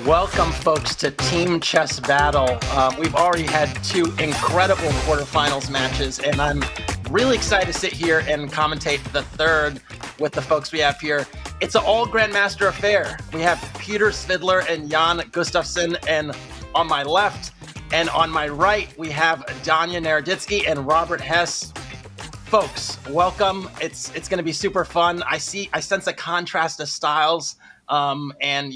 Welcome, folks, to Team Chess Battle. We've already had two incredible quarterfinals matches, and I'm really excited to sit here and commentate the third with the folks we have here. It's an all-grandmaster affair. We have Peter Svidler and Jan Gustafsson, and on my left and on my right, we have Danya Naroditsky and Robert Hess. Folks, welcome. It's going to be super fun. I sense a contrast of styles. And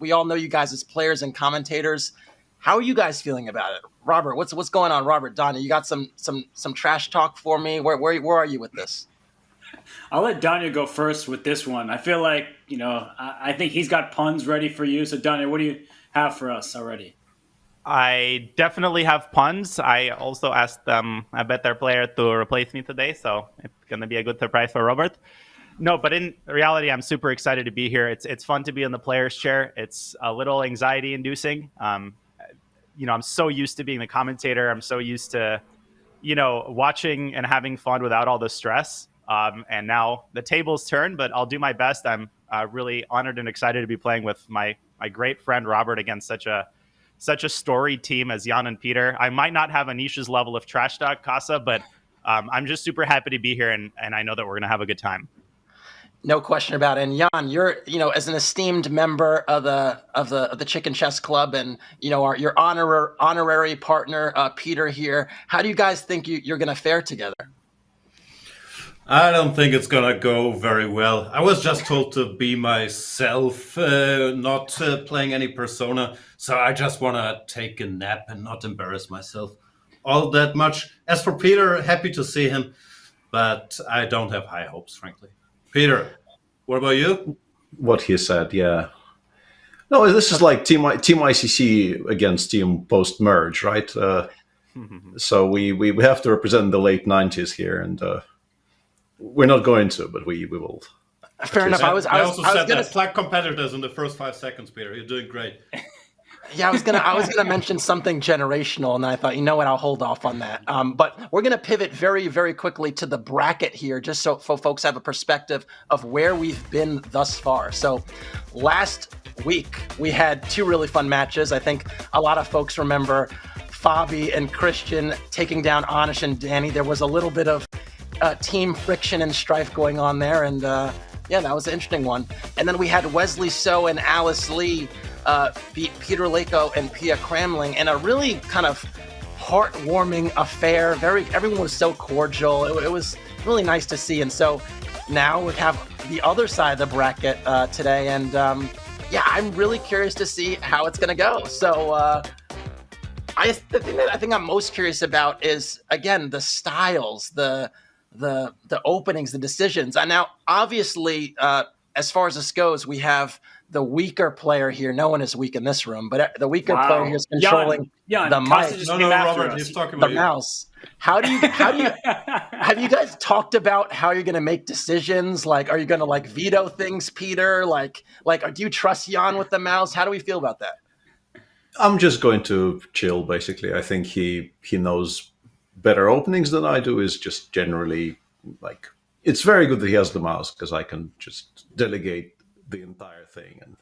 we all know you guys as players and commentators. How are you guys feeling about it? Robert, what's going on? Robert, Danya, you got some trash talk for me? Where are you with this? I'll let Danya go first with this one. I feel like, I think he's got puns ready for you. So Danya, what do you have for us already? I definitely have puns. I also asked them, I bet their player to replace me today. So it's going to be a good surprise for Robert. No, but in reality, I'm super excited to be here. It's fun to be in the player's chair. It's a little anxiety-inducing. I'm so used to being the commentator. I'm so used to, watching and having fun without all the stress. And now the tables turn, but I'll do my best. I'm really honored and excited to be playing with my great friend Robert against such a storied team as Jan and Peter. I might not have Anish's level of trash talk, Casa, but I'm just super happy to be here, and I know that we're going to have a good time. No question about it. And Jan, you're, as an esteemed member of the Chicken Chess Club, and your honorary partner Peter here. How do you guys think you're going to fare together? I don't think it's gonna go very well. I was just told to be myself, not playing any persona. So I just want to take a nap and not embarrass myself all that much. As for Peter, happy to see him, but I don't have high hopes, frankly. Peter, what about you? What he said, yeah. No, this is like Team ICC against Team Post-Merge, right? So we have to represent the late 90s here, and we're not going to, but we will. Fair enough. I also said that. Flag competitors in the first 5 seconds, Peter. You're doing great. Yeah, I was gonna mention something generational, and then I thought, I'll hold off on that. But we're gonna pivot very, very quickly to the bracket here, just so folks have a perspective of where we've been thus far. So, last week we had two really fun matches. I think a lot of folks remember Fabi and Christian taking down Anish and Danny. There was a little bit of team friction and strife going on there, and that was an interesting one. And then we had Wesley So and Alice Lee beat Peter Lako and Pia Cramling in a really kind of heartwarming affair. Everyone was so cordial. It was really nice to see. And so now we have the other side of the bracket today, and I'm really curious to see how it's going to go. So the thing I'm most curious about is, again, the styles, the openings, the decisions. And now, obviously, as far as this goes, we have the weaker player here. No one is weak in this room, but the weaker player here is controlling the mic. No, Robert, he's talking about the mouse. How do you have you guys talked about how you're going to make decisions? Like, are you going to veto things, Peter? Like, do you trust Jan with the mouse? How do we feel about that? I'm just going to chill, basically. I think he knows better openings than I do. Is just generally it's very good that he has the mouse, because I can just delegate the entire thing. And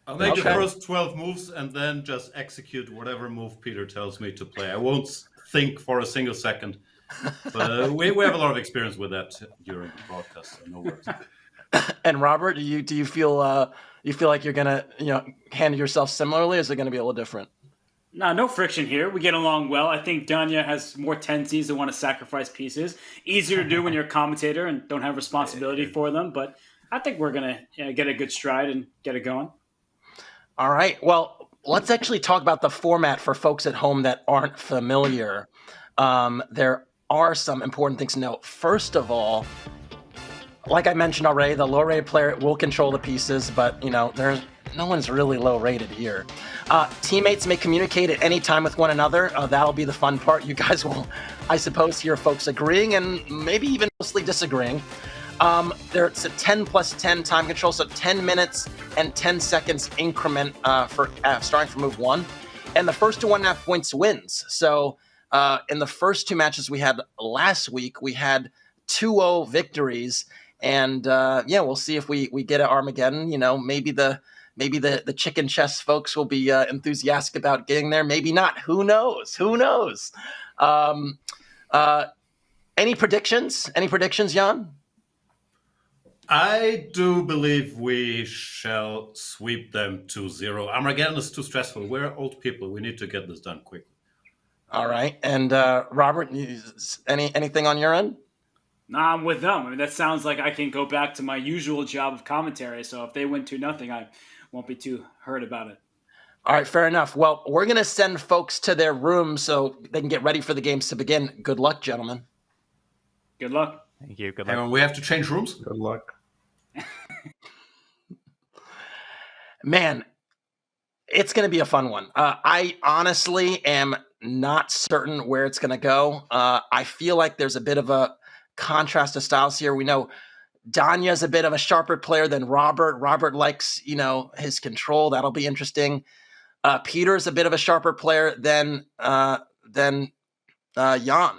I'll make the first 12 moves and then just execute whatever move Peter tells me to play. I won't think for a single second. But we have a lot of experience with that during the broadcast, so no worries. And Robert, do you feel like you're gonna handle yourself similarly, or is it gonna be a little different? No friction here. We get along well. I think Danya has more tendencies to want to sacrifice pieces. Easier to do when you're a commentator and don't have responsibility for them. But I think we're going to get a good stride and get it going. All right. Well, let's actually talk about the format for folks at home that aren't familiar. There are some important things to note. First of all, like I mentioned already, the low-rated player will control the pieces, but there's no one's really low-rated here. Teammates may communicate at any time with one another. That'll be the fun part. You guys will, I suppose, hear folks agreeing and maybe even mostly disagreeing. There's a 10 plus 10 time control, so 10 minutes and 10 seconds increment for starting from move 1. And the first to 1.5 points wins. So in the first two matches we had last week, we had 2-0 victories. And we'll see if we get an Armageddon. Maybe maybe the chicken chess folks will be enthusiastic about getting there. Maybe not. Who knows? Who knows? Any predictions? Any predictions, Jan? I do believe we shall sweep them 2-0. Armageddon is too stressful. We're old people. We need to get this done quickly. All right. And Robert, anything on your end? Nah, I'm with them. I mean, that sounds like I can go back to my usual job of commentary. So if they win 2-0, I won't be too hurt about it. All right, fair enough. Well, we're going to send folks to their rooms so they can get ready for the games to begin. Good luck, gentlemen. Good luck. Thank you. Good Hang luck. on, we have to change rooms? Good luck. Man, it's going to be a fun one. I honestly am not certain where it's going to go. I feel like there's a bit of a contrast of styles here. We know Danya's a bit of a sharper player than Robert. Robert likes, his control. That'll be interesting. Peter's a bit of a sharper player than Jan.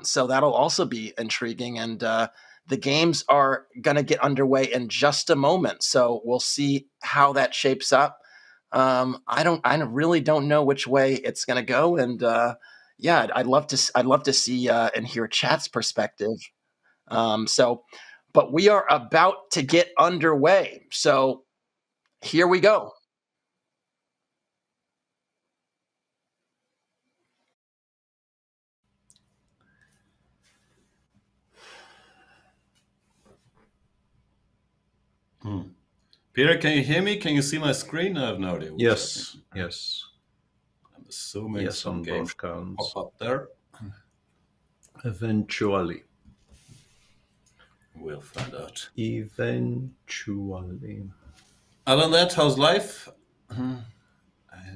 So that'll also be intriguing. And the games are going to get underway in just a moment. So we'll see how that shapes up. I really don't know which way it's going to go. And I'd love to see and hear chat's perspective. But we are about to get underway. So here we go. Peter, can you hear me? Can you see my screen? I have no idea. Yes. I'm assuming Yes, some on games both counts. pop up there. Eventually. We'll find out. Eventually. Other than that, how's life? I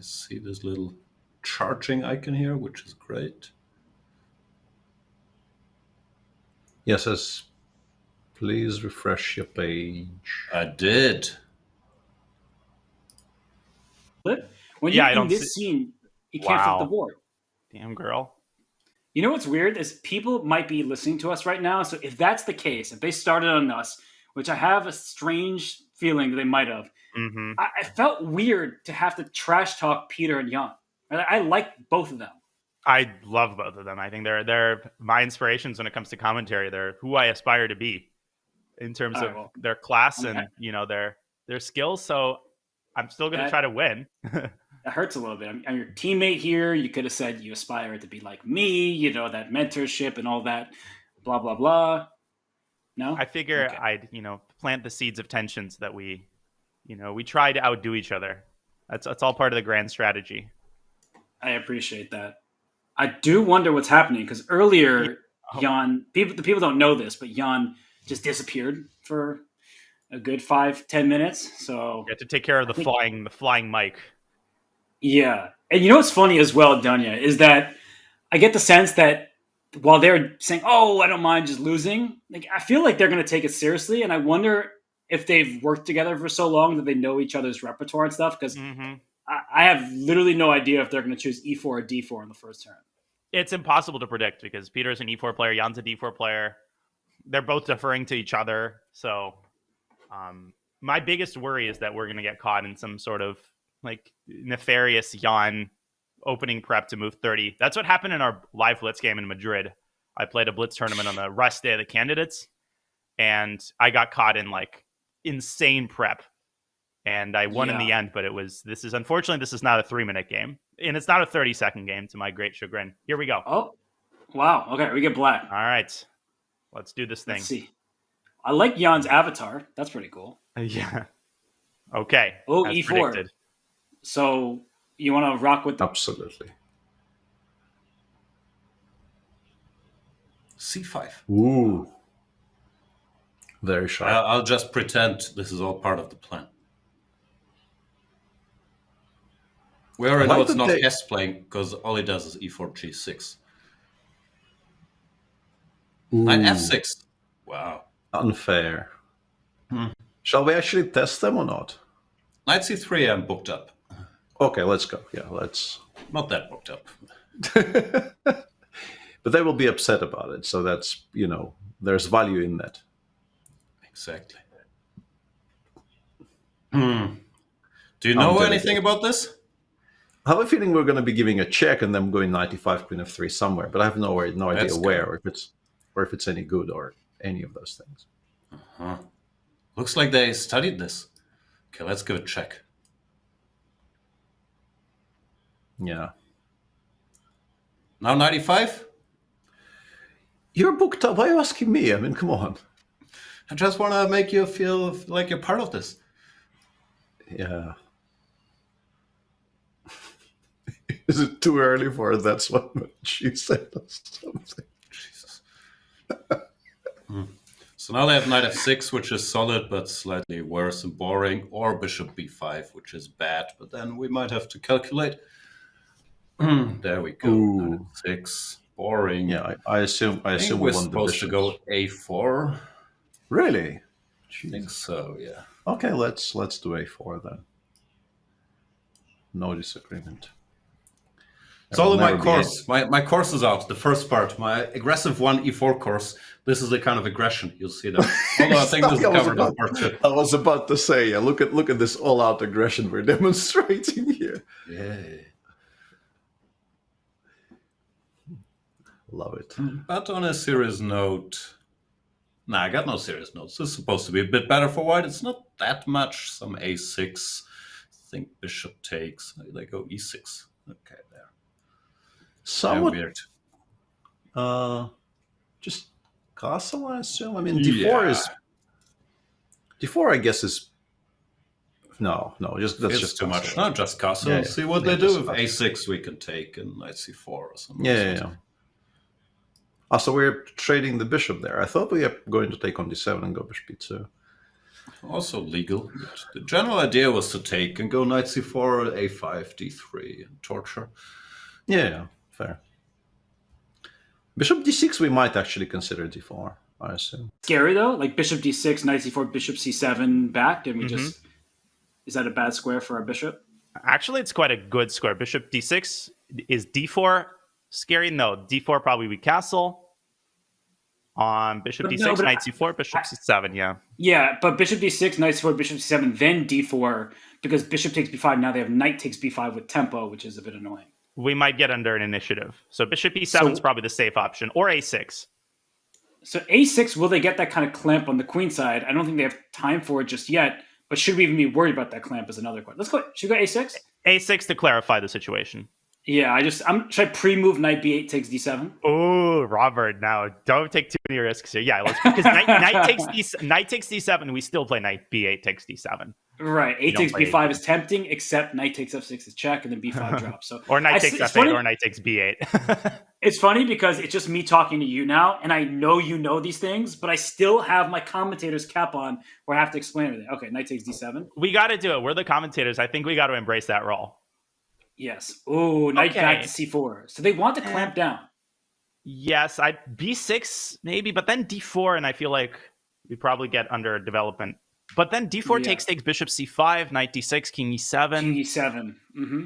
see this little charging icon here, which is great. Yes, please refresh your page. I did. When Yeah, I you're don't in this scene, you can't flip the board. Damn girl. You know what's weird is people might be listening to us right now. So if that's the case, if they started on us, which I have a strange feeling that they might have, I felt weird to have to trash talk Peter and Jan. I like both of them. I love both of them. I think they're my inspirations when it comes to commentary. They're who I aspire to be in terms of their class and their skills. So I'm still going to try to win. That hurts a little bit. I'm your teammate here. You could have said you aspire to be like me, that mentorship and all that, blah, blah, blah. No? I figure I'd, plant the seeds of tension so that we try to outdo each other. That's all part of the grand strategy. I appreciate that. I do wonder what's happening because earlier, Jan, the people don't know this, but Jan just disappeared for a good 5-10 minutes. So you have to take care of the flying mic. Yeah. And what's funny as well, Danya, is that I get the sense that while they're saying, oh, I don't mind just losing, I feel like they're going to take it seriously. And I wonder if they've worked together for so long that they know each other's repertoire and stuff. Because I have literally no idea if they're going to choose E4 or D4 in the first turn. It's impossible to predict because Peter's an E4 player, Jan's a D4 player. They're both deferring to each other. So my biggest worry is that we're going to get caught in some sort of nefarious Jan opening prep to move 30. That's what happened in our live Blitz game in Madrid. I played a Blitz tournament on the rest day of the candidates, and I got caught in insane prep. And I won in the end, but unfortunately, this is not a 3-minute game. And it's not a 30-second game, to my great chagrin. Here we go. Oh, wow. Okay, we get black. All right. Let's do this thing. Let's see. I like Jan's avatar. That's pretty cool. Yeah. Okay. Oh, as E4. predicted. So you want to rock with Absolutely. C5. Ooh. Very sharp. I'll just pretend this is all part of the plan. We already know it's not Hess playing because all he does is E4, G6. Knight F6. Wow. Unfair. Shall we actually test them or not? Knight C3, I'm booked up. Okay, let's go. Yeah, let's. Not that booked up. But they will be upset about it. So that's, there's value in that. Exactly. Do you know Until anything about this? I have a feeling we're going to be giving a check and then going knight e5, queen f3 somewhere, but I have no idea That's where, good. or if it's any good or any of those things. Huh. Looks like they studied this. Okay, let's give it a check. Yeah. Now 95? You're booked up. Why are you asking me? I mean, come on. I just want to make you feel like you're part of this. Yeah. Is it too early for it? That's what she said or something. Jesus. So now they have knight f6, which is solid, but slightly worse and boring, or bishop b5, which is bad, but then we might have to calculate. There we go. Knight f6, boring. Yeah, I assume I think we we're want the supposed to bishops. go a4. Really? I think so, yeah. Okay, let's do a4 then. No disagreement. It's all in my course. My course is out. The first part, my aggressive 1 e4 course. This is the kind of aggression you'll see there. Although I think this is covered in part 2. I was about to say, yeah, look at this all-out aggression we're demonstrating here. Yeah. Love it. But on a serious note, I got no serious notes. This is supposed to be a bit better for white. It's not that much. Some a6. I think bishop takes. They go e6. Okay, there. Somewhat weird. Just castle, I assume. I mean, d4 is d4. I guess is no. That's just too much. castle. No, just castle. Yeah, See what they do. If a6, we can take, and knight c4 or something. Yeah. Oh, so we're trading the bishop there. I thought we were going to take on d7 and go bishop b2. Also legal. But the general idea was to take and go knight c4, a5, d3, and torture. Yeah, fair. Bishop d6, we might actually consider d4, I assume. Scary though, like bishop d6, knight c4, bishop c7 back. Did we just? Is that a bad square for our bishop? Actually, it's quite a good square. Bishop d6 is d4 scary. No, d4 probably we castle. On bishop d6, knight c4, bishop c7. Yeah. Yeah, but bishop d6, knight c4, bishop c7, then d4 because bishop takes b5. Now they have knight takes b5 with tempo, which is a bit annoying. We might get under an initiative. So bishop e7 is probably the safe option, or a6. So a6, will they get that kind of clamp on the queen side? I don't think they have time for it just yet. But should we even be worried about that clamp is another question. Let's go. Should we go a6? A6 to clarify the situation. Yeah, should I pre-move knight b8 takes d7? Oh, Robert, now don't take too many risks here. Yeah, let's because knight takes d7. We still play knight b8 takes d7. Right, a takes b5 is tempting, except knight takes f6 is check, and then b5 drops. So or knight takes f8, or knight takes b8. It's funny because it's just me talking to you now, and I know you know these things, but I still have my commentator's cap on where I have to explain everything. Okay, knight takes d7. We got to do it. We're the commentators. I think we got to embrace that role. Yes. Oh, knight back to c4. So they want to clamp down. Yes, b6 maybe, but then d4, and I feel like we probably get under development. But then d4 takes bishop c5, knight d6, king e7. King e7. Mm-hmm.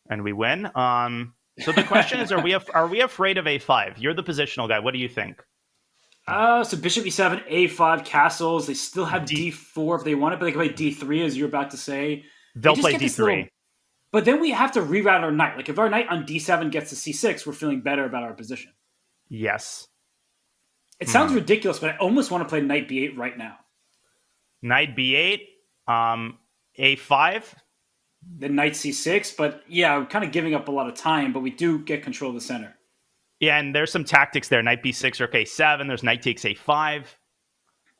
And we win. So the question is, are we afraid of a5? You're the positional guy. What do you think? So bishop e7, a5 castles. They still have d4 if they want it, but they can play d3, as you're about to say. They'll play d3. But then we have to reroute our knight. Like if our knight on d7 gets to c6, we're feeling better about our position. Yes. It sounds ridiculous, but I almost want to play knight b8 right now. Knight b8, a5. Then knight c6, but yeah, I'm kind of giving up a lot of time, but we do get control of the center. Yeah, and there's some tactics there. Knight b6 or k7. There's knight takes a5.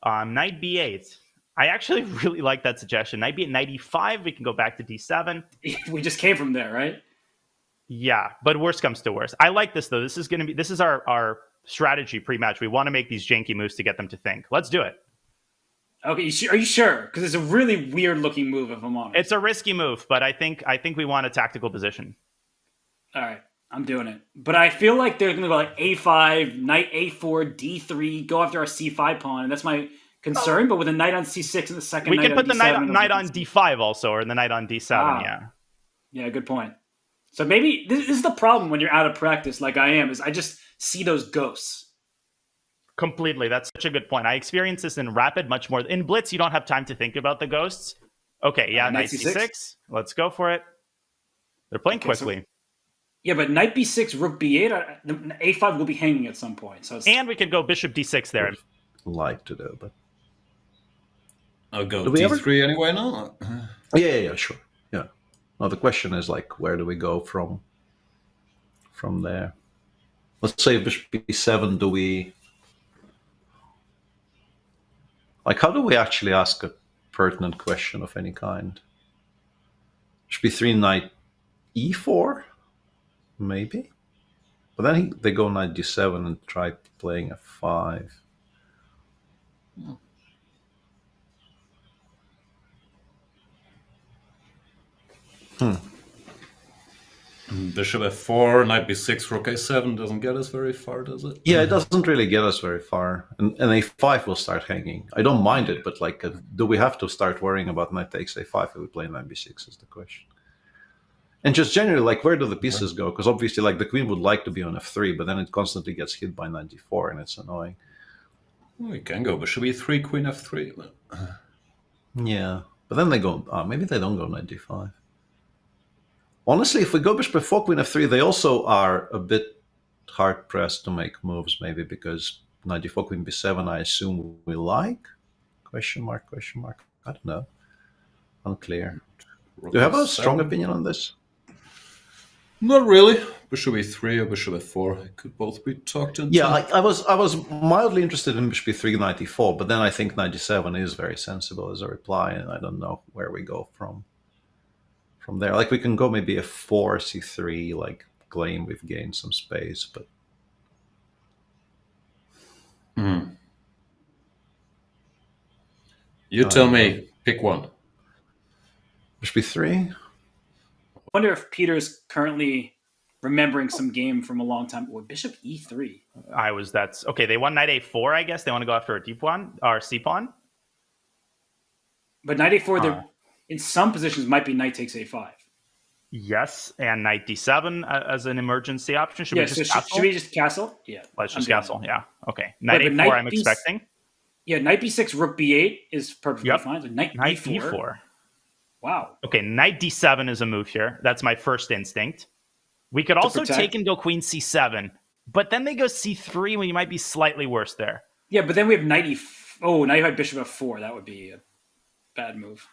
Knight b8. I actually really like that suggestion. Knight b8, knight e5. We can go back to d7. We just came from there, right? Yeah, but worse comes to worse. I like this though. This is our strategy pre-match. We want to make these janky moves to get them to think. Let's do it. Okay, are you sure? Because it's a really weird looking move, if I'm honest. It's a risky move, but I think we want a tactical position. All right, I'm doing it. But I feel like they're going to go like a5, knight a4, d3, go after our c5 pawn, and that's my concern. But with a knight on c6 and the second we knight can put on the d7, knight on d5 also, or the knight on d7. Yeah, good point. So maybe this is the problem when you're out of practice, like I am, is I just see those ghosts. Completely. That's such a good point. I experience this in Rapid much more. In Blitz, you don't have time to think about the ghosts. Okay, yeah, Knight knight c6. Let's go for it. They're playing quickly. Yeah, but knight b6, rook b8, a5 will be hanging at some point. So And we could go bishop d6 there. Like to do, but I'll go Do we d3 anyway now. yeah, sure, yeah. Now the question is like, where do we go from there? Let's say bishop b7. Do we like? How do we actually ask a pertinent question of any kind? Bishop b3, knight e4, maybe. But then they go knight d7 and try playing f5. Bishop f4, knight b6, rook a7 doesn't get us very far, does it? Yeah, it doesn't really get us very far. And a5 will start hanging. I don't mind it, but like, do we have to start worrying about knight takes a5 if we play knight b6 is the question. And just generally, like, where do the pieces go? Because obviously, like, the queen would like to be on f3, but then it constantly gets hit by knight d4, and it's annoying. We can go bishop e3, queen f3. Yeah, but then they go, maybe they don't go knight d5. Honestly, if we go bishop f4, queen f3, they also are a bit hard-pressed to make moves, maybe because knight d4, queen b7, I assume we like? Question mark, question mark. I don't know. Unclear. Do you have a strong opinion on this? Not really. Bishop e3 or bishop f4 it could both be talked into. Yeah, I was mildly interested in bishop e3, knight e4, but then I think knight d7 is very sensible as a reply, and I don't know where we go from there. Like, we can go maybe f4, c3, like, claim we've gained some space, but... You tell me, pick one. Bishop e3? I wonder if Peter's currently remembering some game from a long time. Well, bishop e3. Okay, they won knight a4, I guess. They want to go after a d pawn, or c pawn. But knight a4, they're in some positions might be knight takes a5. Yes, and knight d7 as an emergency option. Should we just castle? Should we just castle? Yeah. Let's just castle, yeah. Okay. Knight a4 I'm expecting. Yeah, knight b6, rook b8 is perfectly fine. So knight e4. Wow. Okay, knight d7 is a move here. That's my first instinct. We could also take and go queen c7, but then they go c3 when you might be slightly worse there. Yeah, but then we have knight now you have bishop f4. That would be a bad move.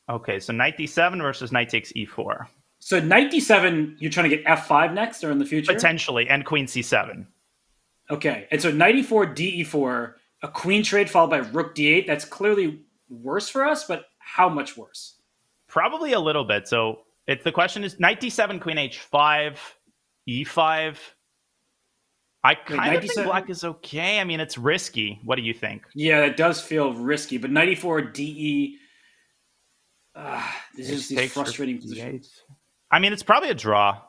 Okay, so knight d7 versus knight takes e4. So knight d7, you're trying to get f5 next or in the future? Potentially, and queen c7. Okay, and so knight e4, d4, a queen trade followed by rook d8. That's clearly worse for us, but how much worse? Probably a little bit. So the question is knight d7, queen h5, e5. I kind of think black is okay. I mean, it's risky. What do you think? Yeah, it does feel risky, but knight e4, de. This is these frustrating positions. I mean, it's probably a draw.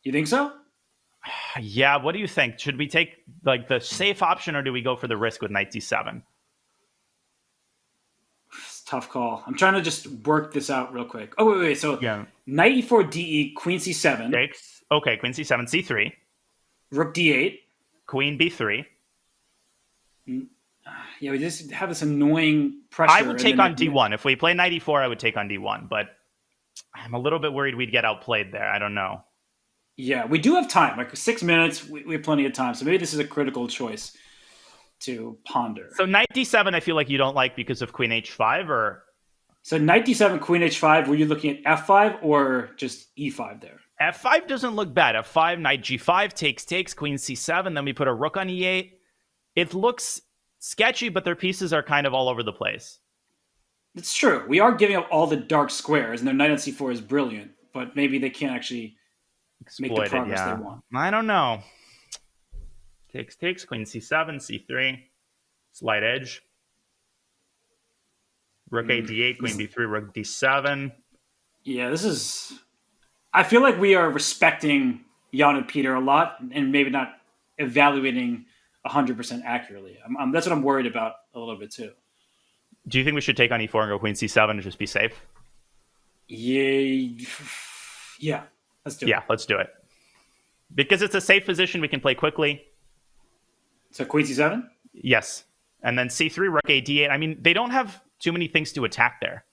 You think so? Yeah, what do you think? Should we take like the safe option, or do we go for the risk with knight d7? It's a tough call. I'm trying to just work this out real quick. Oh, wait. So knight e4, de, queen c7. Takes. Okay, queen c7, c3. Rook d8. Queen b3. Yeah, we just have this annoying pressure. I would take on d1. If we play knight e4, I would take on d1, but I'm a little bit worried we'd get outplayed there. I don't know. Yeah, we do have time. Like 6 minutes, we have plenty of time. So maybe this is a critical choice to ponder. So knight d7, I feel like you don't like because of queen h5, or? So knight d7, queen h5, were you looking at f5 or just e5 there? f5 doesn't look bad. f5, knight g5, takes, queen c7, then we put a rook on e8. It looks sketchy, but their pieces are kind of all over the place. It's true. We are giving up all the dark squares, and their knight on c4 is brilliant, but maybe they can't actually make the progress they want. I don't know. Takes, queen c7, c3, slight edge. Rook a d8, queen b3, rook d7. Yeah, this is... I feel like we are respecting Jan and Peter a lot, and maybe not evaluating 100% accurately. That's what I'm worried about a little bit too. Do you think we should take on e4 and go queen c7 and just be safe? Yeah, let's do it. Yeah, let's do it. Because it's a safe position, we can play quickly. So queen c7? Yes. And then c3, rook a d8. I mean, they don't have too many things to attack there.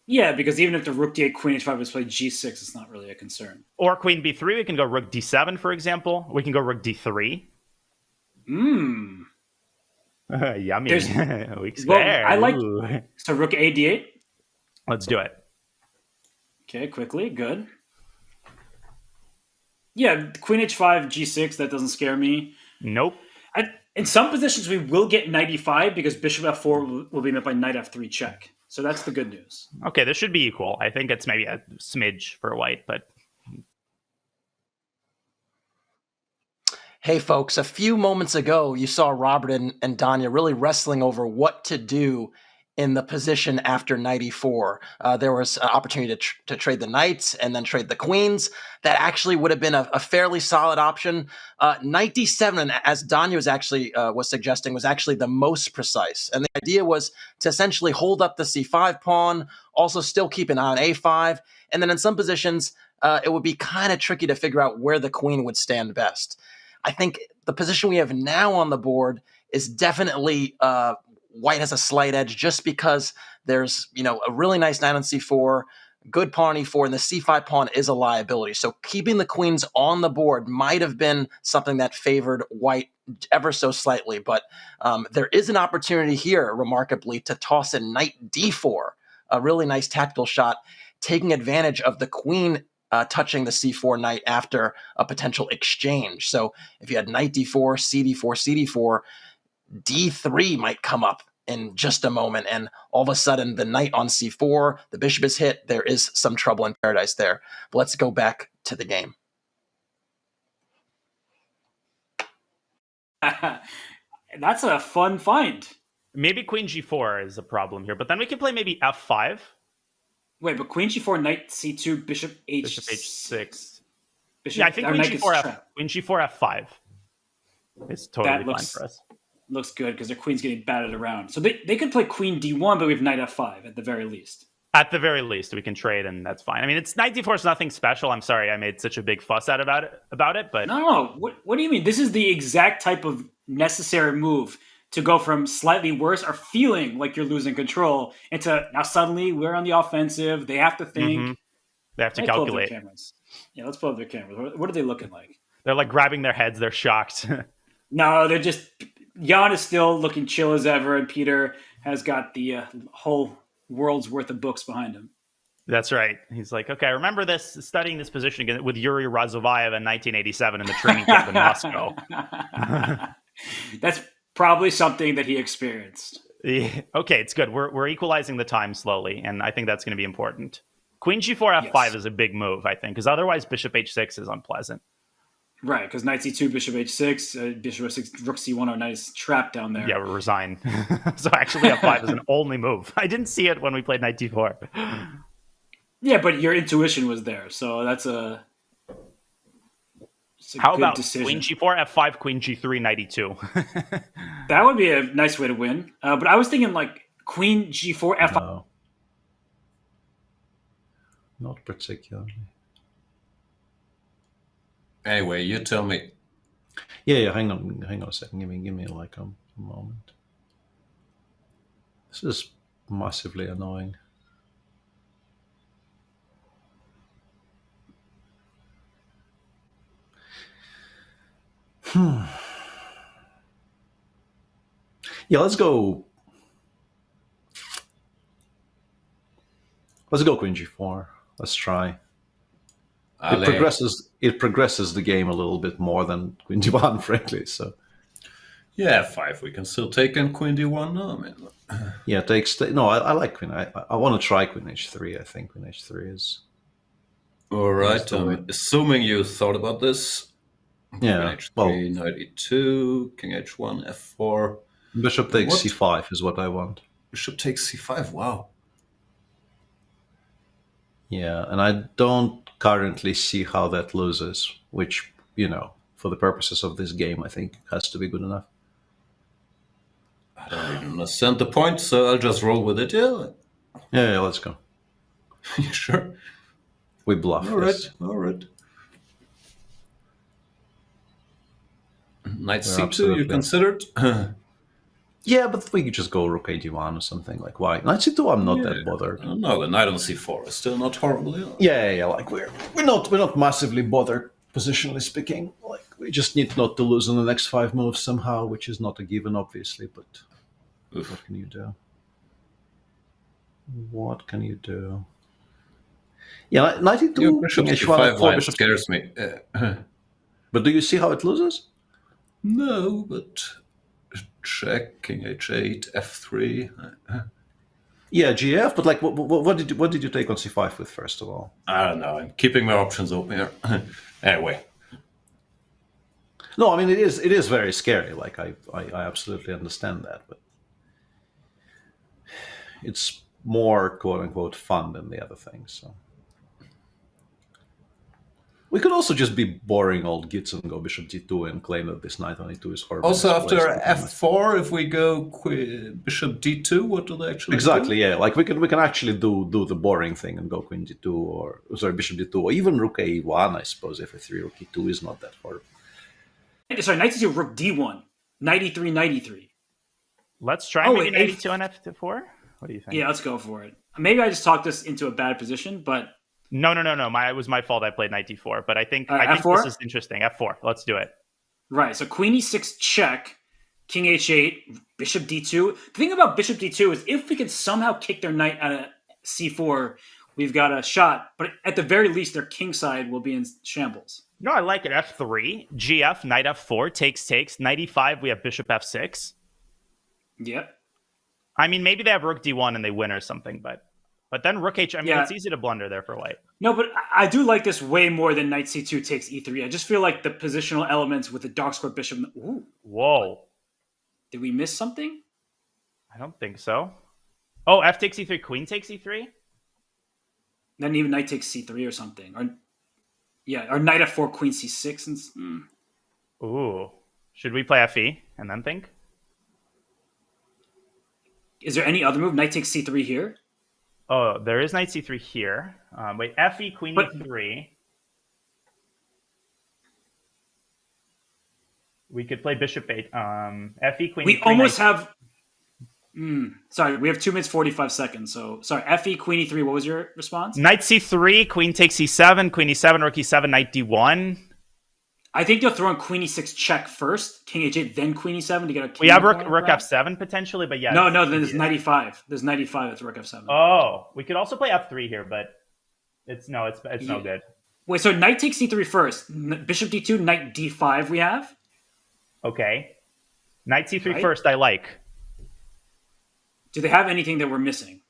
Yeah, because even if the rook d8, queen h5 is played g6, it's not really a concern. Or queen b3, we can go rook d7, for example. We can go rook d3. Yummy. Weak square. I like... Ooh. So rook a d8? Let's do it. Okay, quickly. Good. Yeah, queen h5, g6, that doesn't scare me. Nope. In some positions, we will get knight e5 because bishop f4 will be met by knight f3 check. So that's the good news. Okay, this should be equal. I think it's maybe a smidge for white, but... Hey, folks, a few moments ago, you saw Robert and Danya really wrestling over what to do in the position after knight e4. There was an opportunity to trade the knights and then trade the queens. That actually would have been a fairly solid option. Knight d7, as Danya was suggesting, was actually the most precise. And the idea was to essentially hold up the c5 pawn, also still keep an eye on a5. And then in some positions, it would be kind of tricky to figure out where the queen would stand best. I think the position we have now on the board is definitely white has a slight edge just because there's, a really nice knight on c4, good pawn on e4, and the c5 pawn is a liability. So keeping the queens on the board might have been something that favored white ever so slightly. But there is an opportunity here, remarkably, to toss in knight d4, a really nice tactical shot, taking advantage of the queen touching the c4 knight after a potential exchange. So if you had knight d4, cd4, cd4, d3 might come up in just a moment, and all of a sudden the knight on c4, the bishop is hit. There is some trouble in paradise there. But let's go back to the game. That's a fun find. Maybe queen g4 is a problem here, but then we can play maybe f5. Wait, but queen g4, knight c2, bishop h6. Bishop h6. Bishop, Yeah, I think queen g4 f5 is totally fine for us. Looks good because their queen's getting batted around. So they could play queen d1, but we have knight f5 at the very least. At the very least, we can trade, and that's fine. I mean, it's knight d4 is nothing special. I'm sorry I made such a big fuss out about it, but... No. What do you mean? This is the exact type of necessary move to go from slightly worse or feeling like you're losing control into now suddenly we're on the offensive. They have to think. Mm-hmm. They have to calculate. Yeah, let's pull up their cameras. What are they looking like? They're like grabbing their heads. They're shocked. No, they're just... Jan is still looking chill as ever, and Peter has got the whole world's worth of books behind him. That's right. He's like, okay, I remember studying this position again with Yuri Razovayev in 1987 in the training camp in Moscow. That's probably something that he experienced. Yeah. Okay, it's good. We're equalizing the time slowly, and I think that's going to be important. Queen g4 f5 is a big move, I think, because otherwise bishop h6 is unpleasant. Right, because knight c2, bishop h6, bishop f6, rook c1 are nice trapped down there. Yeah, we resign. So actually f5 is an only move. I didn't see it when we played knight d4. Yeah, but your intuition was there, so that's a How about decision. Queen g4, f5, queen g3, knight e2? That would be a nice way to win. But I was thinking like queen g4, f5. No. Not particularly. Anyway, you tell me. Yeah. Hang on a second. Give me like a moment. This is massively annoying. Yeah, let's go. Let's go queen g4. Let's try. It progresses the game a little bit more than queen d1, frankly. So yeah, f5 we can still take in queen d1. No, I mean, yeah, I like queen. I want to try queen h3. I think queen h3 is all right. Assuming you thought about this. Yeah. Queen h3, knight e2, king h1, f4. Bishop takes c5 is what I want. Bishop takes c5. Wow. Yeah, and I don't currently see how that loses, which, for the purposes of this game, I think has to be good enough. I don't even understand the point, so I'll just roll with it, yeah? Yeah, let's go. You sure? We bluff. All right. Knight c2, you considered? Yeah, but we could just go rook a1 or something. Like, why? Knight c2, I'm not that bothered. No, the knight on c4 is still not horribly. Yeah. Like we're not massively bothered positionally speaking. Like we just need not to lose on the next 5 moves somehow, which is not a given, obviously. But what can you do? What can you do? Yeah, knight e2, Bishop king c5 h1, line bishop scares me. But do you see how it loses? No, but check, king h8, f3. Yeah, GF. But like, what did you take on c5 with first of all? I don't know. I'm keeping my options open here. Anyway. No, I mean it is very scary. Like I absolutely understand that, but it's more quote unquote fun than the other things. So we could also just be boring old gits and go bishop d2 and claim that this knight on e2 is horrible. Also, after f4, if we go bishop d2, what do they actually exactly do? Yeah, like we can actually do the boring thing and go queen d2 or bishop d2 or even rook a1. I suppose f3 rook e2 is not that horrible. Sorry, knight e2, rook d1, knight e3, knight e3. Let's try maybe knight e2 and f4. What do you think? Yeah, let's go for it. Maybe I just talked us into a bad position, but No. It was my fault. I played knight d4, but I think F4? this is interesting. F4. Let's do it. Right. So queen e6 check, king h8, bishop d2. The thing about bishop d2 is if we can somehow kick their knight out of c4, we've got a shot. But at the very least, their king side will be in shambles. No, I like it. F3, GF, knight f4, takes. Knight e5, we have bishop f6. Yep. I mean, maybe they have rook d1 and they win or something, but then rook h. I mean, it's easy to blunder there for white. No, but I do like this way more than knight c2 takes e3. I just feel like the positional elements with the dark square bishop. Ooh. Whoa. Did we miss something? I don't think so. Oh, f takes e3, queen takes e3? Then even knight takes c3 or something. Or knight f4, queen c6. Ooh. Should we play fe and then think? Is there any other move? Knight takes c3 here? Oh, there is knight c3 here. Wait, fe, queen e3. We could play bishop 8. Fe, queen we e3. We almost have... sorry, we have 2 minutes, 45 seconds. So, sorry, fe, queen e3. What was your response? Knight c3, queen takes e7, queen e7, rook e7, knight d1. I think you'll throw in queen e6 check first, king h8, then queen e7 to get a king. We have rook f7 potentially, but yeah. No, then there's knight e5. There's knight e5 at rook f7. Oh, we could also play f3 here, but it's no good. Wait, so knight takes c3 first. Bishop d2, knight d5 we have. Okay. Knight c3 first, I like. Do they have anything that we're missing?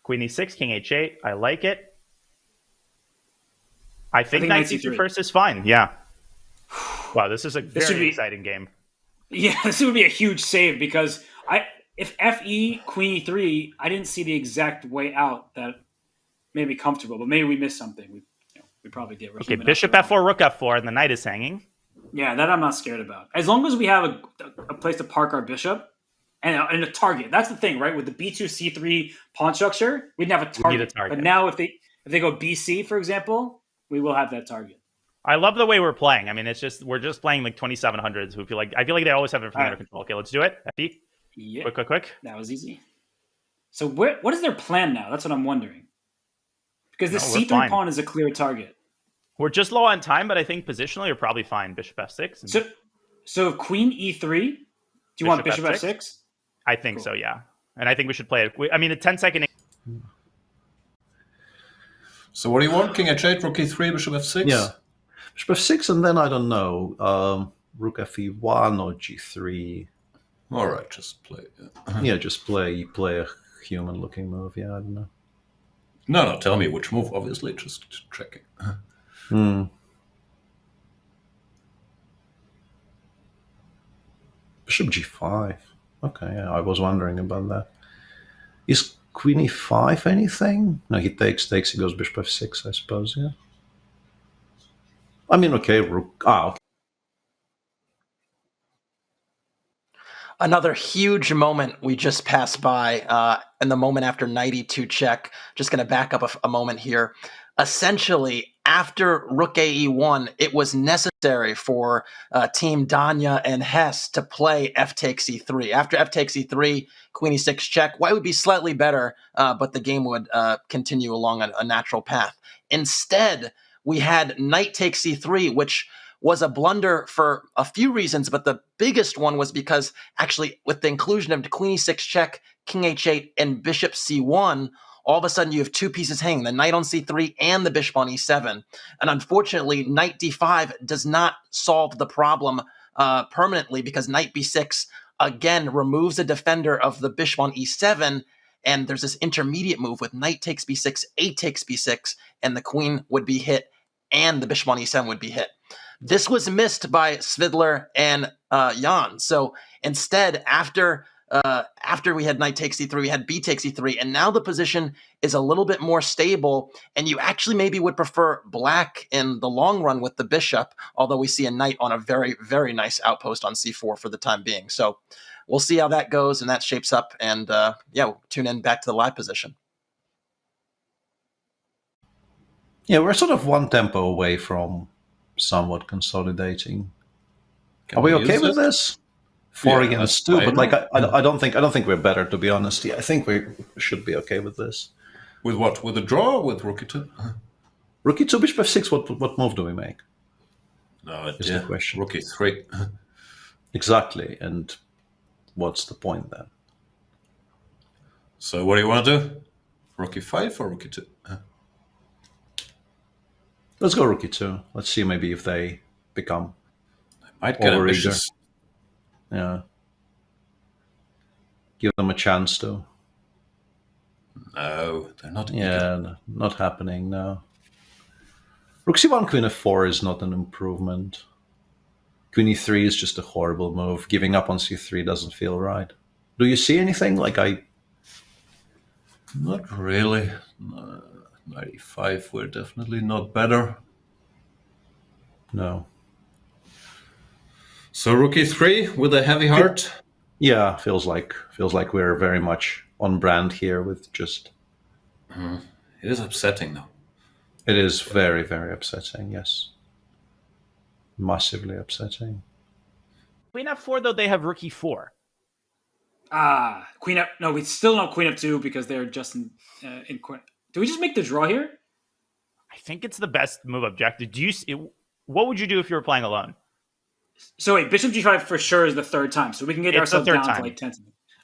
Queen e6, king h8, I like it. I think knight c3 first is fine, yeah. Wow, this is a very exciting game. Yeah, this would be a huge save because if fe, queen e3, I didn't see the exact way out that made me comfortable, but maybe we missed something. We probably did. Okay, bishop f4, rook f4, and the knight is hanging. Yeah, that I'm not scared about. As long as we have a place to park our bishop and a target. That's the thing, right? With the b2, c3 pawn structure, we didn't have a target. We need a target. But now if they go bc, for example, we will have that target. I love the way we're playing. I mean, we're just playing like 2700s. I feel like they always have everything under control. Okay, let's do it. Fe. Yeah. Quick. That was easy. So what is their plan now? That's what I'm wondering. Because the c3 pawn is a clear target. We're just low on time, but I think positionally you're probably fine. Bishop f6. So queen e3. Do you want bishop f6? I think so, yeah. And I think we should play it. I mean, a 10-second... So what do you want? King h8, rook e3, bishop f6? Yeah. Bishop f6, and then I don't know, rook fe1 or g3. All right, just play. Yeah, just play a human-looking move. Yeah, I don't know. No, tell me which move. Obviously, just checking. Bishop g5. Okay, yeah, I was wondering about that. Is queen e5 anything? No, he takes. He goes bishop f6, I suppose. Yeah. I mean, okay, rook. Okay. Another huge moment we just passed by, and the moment after knight e2 check. Just going to back up a moment here. Essentially, after rook ae1, it was necessary for Team Danya and Hess to play f takes e3. After f takes e3, queen e6 check, white would be slightly better, but the game would continue along a natural path. Instead, we had knight takes e3, which was a blunder for a few reasons, but the biggest one was because actually with the inclusion of queen e6 check, king h8, and bishop c1, all of a sudden you have two pieces hanging, the knight on c3 and the bishop on e7. And unfortunately, knight d5 does not solve the problem permanently, because knight b6, again, removes a defender of the bishop on e7, and there's this intermediate move with knight takes b6, a takes b6, and the queen would be hit, and the bishop on e7 would be hit. This was missed by Svidler and Jan. So instead, after we had knight takes e3, we had b takes e3, and now the position is a little bit more stable, and you actually maybe would prefer black in the long run with the bishop, although we see a knight on a very, very nice outpost on c4 for the time being. So we'll see how that goes, and that shapes up, and we'll tune in back to the live position. Yeah, we're sort of one tempo away from somewhat consolidating. Are we okay with this? 4 against 2, but like I don't think we're better, to be honest. Yeah, I think we should be okay with this. With what? With a draw or with rook e2? Rook e2, bishop f6. What move do we make? No, is the question. Rook e3. Exactly, and what's the point then? So what do you want to do? Rook e5 or rook e2? Let's go rook e2. Let's see maybe if they become might get ambitious. Yeah. Give them a chance to. No, they're not. Yeah, not happening, no. Rook c1, queen f4 is not an improvement. Queen e3 is just a horrible move. Giving up on c3 doesn't feel right. Do you see anything? Not really. 95, we're definitely not better. No. So rook e3 with a heavy heart? Yeah, feels like we're very much on brand here with just... It is upsetting, though. It is very, very upsetting, yes. Massively upsetting. Queen f4, though, they have rook e4. Queen f... No, we still know queen f2 because they're just in queen... Do we just make the draw here? I think it's the best move objective. What would you do if you were playing alone? So wait, bishop g5 for sure is the third time, so we can get ourselves down to like 10.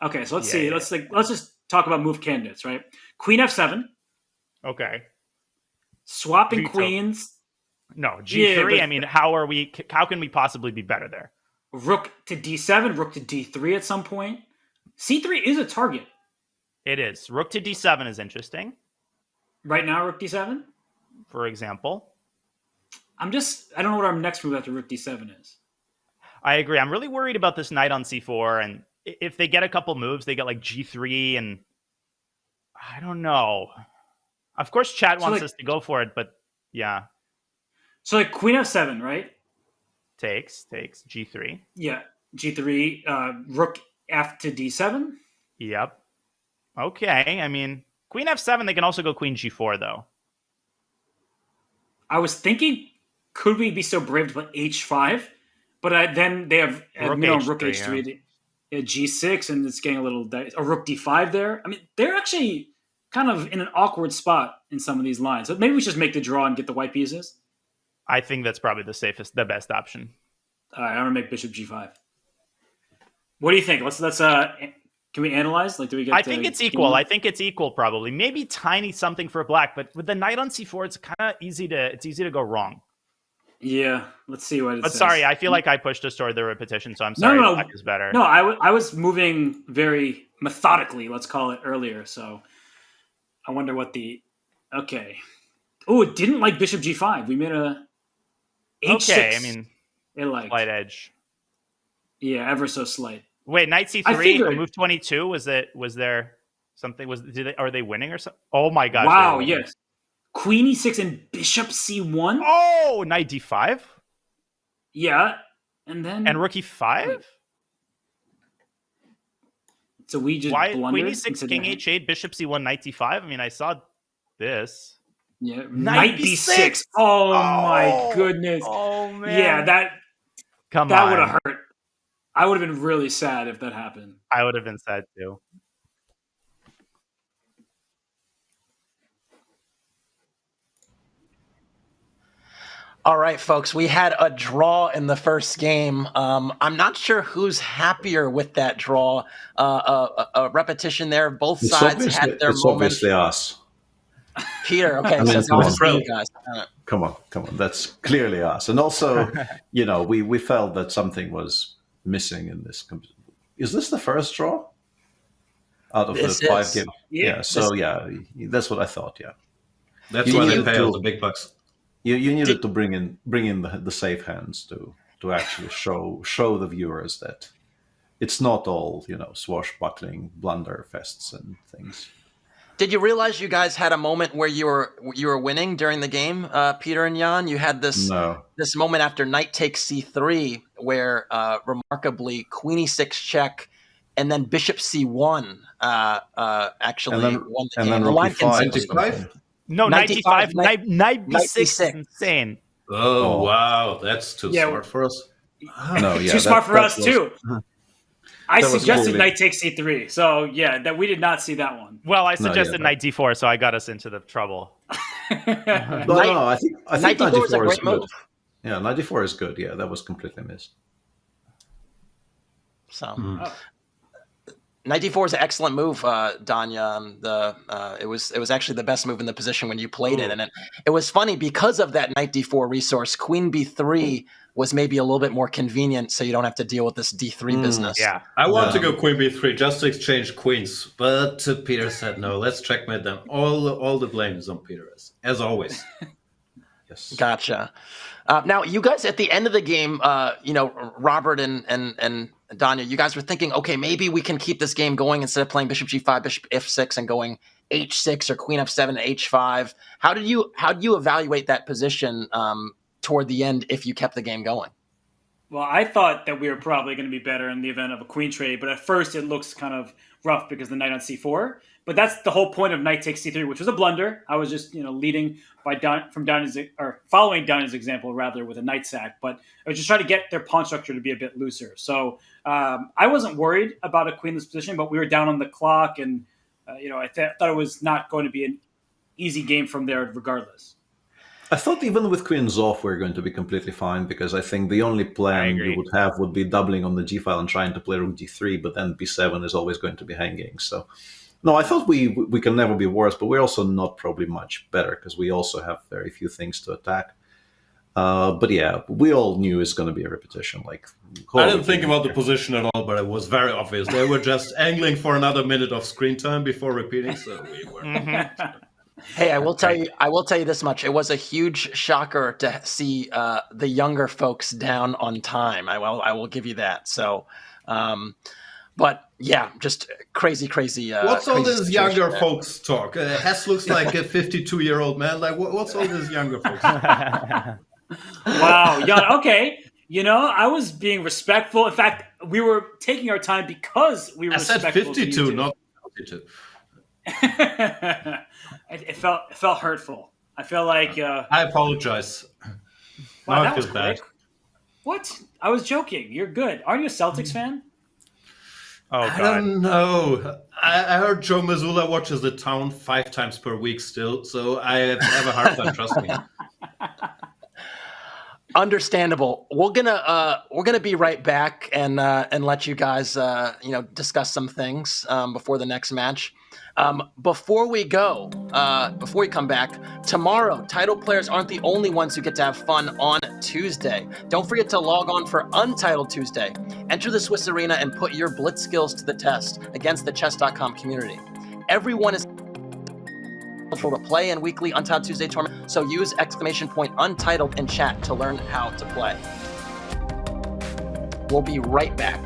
Okay, so let's see. Yeah. Let's just talk about move candidates, right? Queen f7. Okay. Swapping queens. No, g3. Yeah, I mean, how can we possibly be better there? Rook to d7, rook to d3 at some point. c3 is a target. It is. Rook to d7 is interesting. Right now, rook d7? For example. I don't know what our next move after rook d7 is. I agree. I'm really worried about this knight on c4, and if they get a couple moves, they get like g3, and I don't know. Of course, chat wants us to go for it, but yeah. So like queen f7, right? Takes g3. Yeah, g3, rook f to d7. Yep. Okay, I mean, queen f7, they can also go queen g4, though. I was thinking, could we be so brave to play h5? But then they have rook h3, g6, and it's getting a little... A rook d5 there. I mean, they're actually kind of in an awkward spot in some of these lines. So maybe we should just make the draw and get the white pieces. I think that's probably the best option. All right, I'm going to make bishop g5. What do you think? Let's can we analyze? Like, do we get? I think it's equal. I think it's equal, probably. Maybe tiny something for black, but with the knight on c4, it's kind of easy to go wrong. Yeah, let's see what it says. Sorry, I feel like I pushed us toward the repetition, so I'm sorry. No. Black is better. No, I was moving very methodically, let's call it, earlier. So I wonder what the... Okay. Oh, it didn't like bishop g5. We made a h6. Okay, I mean, it liked. Slight edge. Yeah, ever so slight. Wait, knight c3, move 22, was there something? Are they winning or something? Oh my gosh. Wow, yes. Queen e6 and bishop c1. Oh, knight d5? Yeah, and then... And rook e5? So we just Why blundered. Queen e6, King h8, Bishop c1, Knight d5? I mean, I saw this. Yeah, Knight Knight d6. Oh my goodness. Oh man. Yeah, that Come that on. would have hurt. I would have been really sad if that happened. I would have been sad too. All right, folks, we had a draw in the first game. I'm not sure who's happier with that draw. A repetition there. Both sides had their it's moment. obviously us. Peter, okay, so it's come on. obviously you guys. Come on. That's clearly us. And also, we felt that something was missing in this. Is this the first draw out of This the 5 is. games? Yeah. So that's what I thought. Yeah, That's You why they need pay to- us the big bucks. you needed to bring in the safe hands to actually show the viewers that it's not all swashbuckling blunder fests and things. Did you realize you guys had a moment where you were winning during the game, Peter and Jan? You had this moment after knight takes c3 where remarkably queen e6 check and then bishop c1 actually won the game. Then The line rook e5. continues. No, Knight knight d5, d5, knight b6 is d6. insane. Oh, wow. That's too smart for us. No, Too smart for us was- too. I that was suggested really- knight takes c3. So yeah, that we did not see that one. Well, I No, suggested yeah, knight d4, so I got us into the trouble. No, I think Knight d4 is a 94 is great good. move. Yeah, 94 is good. Yeah, that was completely missed. So, knight d4 is an excellent move, Danya. It was actually the best move in the position when you played it, and it was funny because of that knight d4 resource. Queen b3 was maybe a little bit more convenient, so you don't have to deal with this d3 business. Yeah. I want to go queen b3 just to exchange queens, but Peter said no. Let's checkmate them. All the blame is on Peter, as always. Yes. Gotcha. Now, you guys at the end of the game, Robert and Danya, you guys were thinking, okay, maybe we can keep this game going instead of playing bishop g5, bishop f6, and going h6 or queen f7, h5. How did you evaluate that position toward the end if you kept the game going? Well, I thought that we were probably going to be better in the event of a queen trade, but at first it looks kind of rough because the knight on c4. But that's the whole point of knight takes c3, which was a blunder. I was just leading following Donna's example rather with a knight sack. But I was just trying to get their pawn structure to be a bit looser. So I wasn't worried about a queenless position, but we were down on the clock, and I thought it was not going to be an easy game from there regardless. I thought even with queens off, we're going to be completely fine because I think the only plan you would have would be doubling on the g file and trying to play rook d3, but then b7 is always going to be hanging. So, no, I thought we can never be worse, but we're also not probably much better because we also have very few things to attack. But yeah, we all knew it's going to be a repetition. I didn't think about the position at all, but it was very obvious. They were just angling for another minute of screen time before repeating, so we were. Hey, I will tell you this much. It was a huge shocker to see the younger folks down on time. I will give you that. So, but yeah, just crazy. What's all this situation younger there. folks talk? Hess looks like a 52-year-old man. What's all this younger folks? Wow. Yeah. Okay. I was being respectful. In fact, we were taking our time because we were I said respectful. 52, not 52. It felt hurtful. I feel like I apologize. wow, Now I that feel was bad. quick. What? I was joking. You're good. Aren't you a Celtics fan? Oh, I God. don't know. I heard Joe Mazzulla watches The Town 5 times per week still, so I have a hard time trusting him. Understandable. We're gonna be right back and let you guys discuss some things before the next match. Before we come back, tomorrow, title players aren't the only ones who get to have fun on Tuesday. Don't forget to log on for Untitled Tuesday. Enter the Swiss Arena and put your blitz skills to the test against the Chess.com community. Everyone is eligible to play in weekly Untitled Tuesday tournament, so use !Untitled in chat to learn how to play. We'll be right back.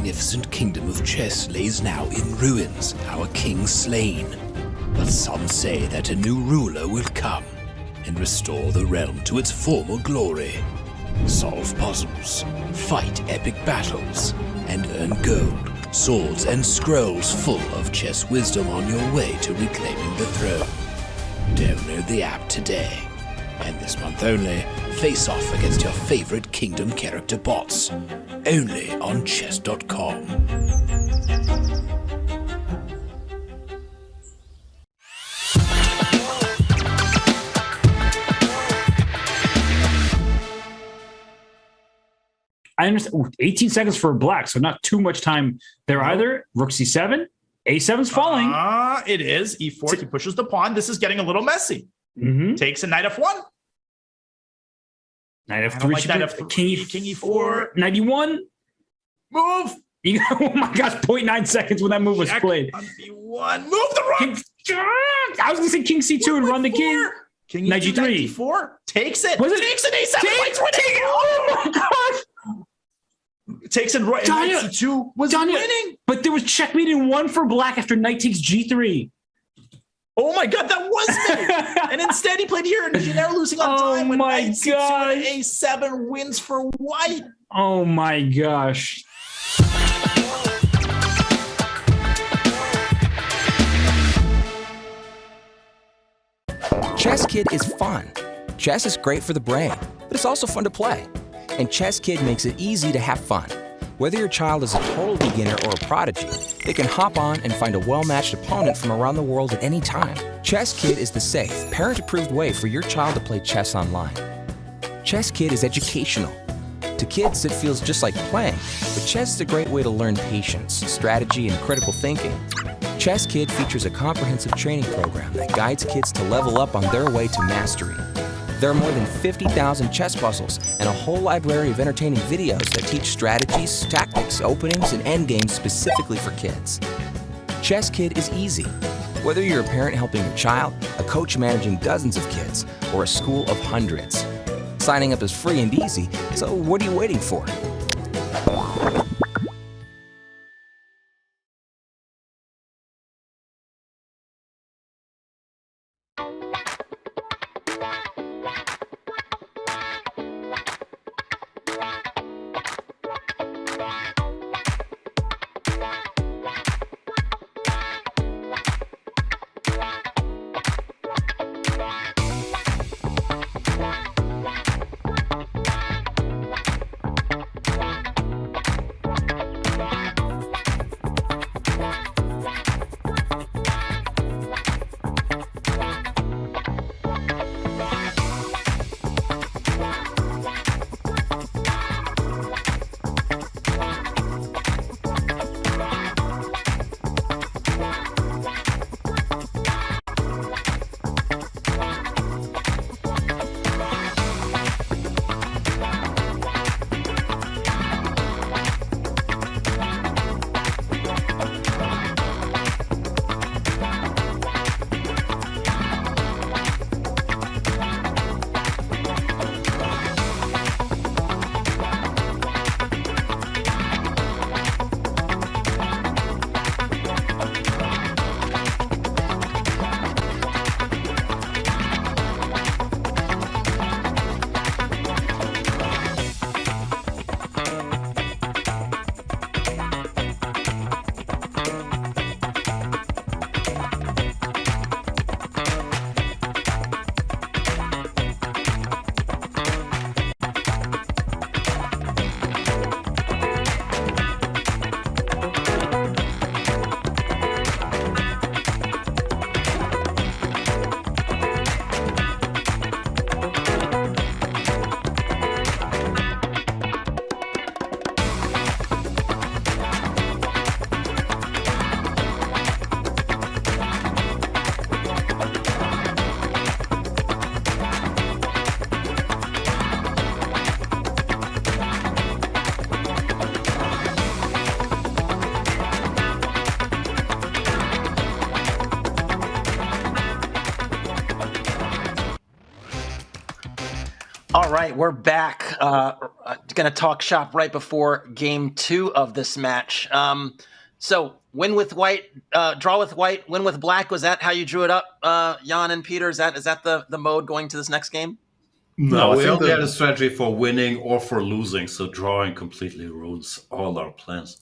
magnificent kingdom of chess lays now in ruins, our king slain. But some say that a new ruler will come and restore the realm to its former glory. Solve puzzles, fight epic battles, and earn gold, swords, and scrolls full of chess wisdom on your way to reclaiming the throne. Download the app today. And this month only, face off against your favorite kingdom character bots. Only on Chess.com. I understand. Ooh, 18 seconds for black, so not too much time there either. Rook c7. A7's falling. It is. E4. He pushes the pawn. This is getting a little messy. Takes a knight f1. Knight f3. Like knight f3. King e4. Knight e1. Move. Oh my gosh, 0.9 seconds when that move was played. On b1. Move the rook. I was going to say king c2 and run the king. King Knight e2, g3. knight d4. Takes it. Was it? Takes an a7. White's winning. Oh my gosh. Takes it right. Knight c2 was winning. But there was checkmate in 1 for black after knight takes g3. Oh my god, that was me! And instead he played here, and you're now losing on time. When my knight c2 and a7 wins for white. Oh my gosh. Chess Kid is fun. Chess is great for the brain, but it's also fun to play. And Chess Kid makes it easy to have fun. Whether your child is a total beginner or a prodigy, they can hop on and find a well-matched opponent from around the world at any time. Chess Kid is the safe, parent-approved way for your child to play chess online. Chess Kid is educational. To kids, it feels just like playing, but chess is a great way to learn patience, strategy, and critical thinking. Chess Kid features a comprehensive training program that guides kids to level up on their way to mastery. There are more than 50,000 chess puzzles and a whole library of entertaining videos that teach strategies, tactics, openings, and endgames specifically for kids. Chess Kid is easy. Whether you're a parent helping your child, a coach managing dozens of kids, or a school of hundreds. Signing up is free and easy, so what are you waiting for? All right, we're back. going to talk shop right before game 2 of this match. So win with white, draw with white, win with black. Was that how you drew it up, Jan and Peter? Is that the mode going to this next game? No, I we think only had a strategy for winning or for losing, so drawing completely ruins all our plans.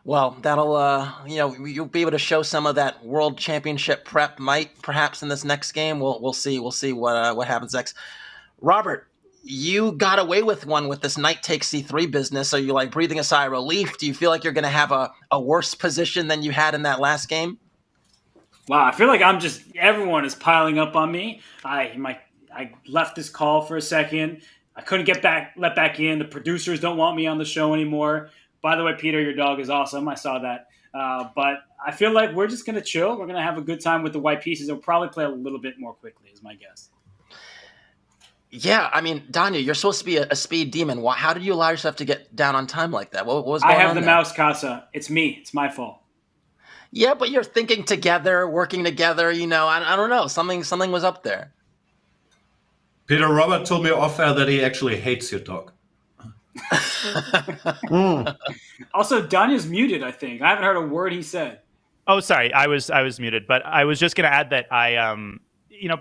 Well, that'll you'll be able to show some of that world championship prep might perhaps in this next game. We'll see what happens next. Robert, you got away with one with this knight takes c3 business. Are you like breathing a sigh of relief? Do you feel like you're going to have a worse position than you had in that last game? Wow, I feel like everyone is piling up on me. I left this call for a second. I couldn't let back in. The producers don't want me on the show anymore. By the way, Peter, your dog is awesome. I saw that. But I feel like we're just going to chill. We're going to have a good time with the white pieces. We'll probably play a little bit more quickly is my guess. Yeah, I mean, Danya, you're supposed to be a speed demon. How did you allow yourself to get down on time like that? What was going on? I have the mouse, Casa. It's me. It's my fault. Yeah, but you're thinking together, working together. I don't know. Something was up there. Peter, Robert told me off air that he actually hates your dog. Also, Danya's muted, I think. I haven't heard a word he said. Oh, sorry. I was muted, but I was just going to add that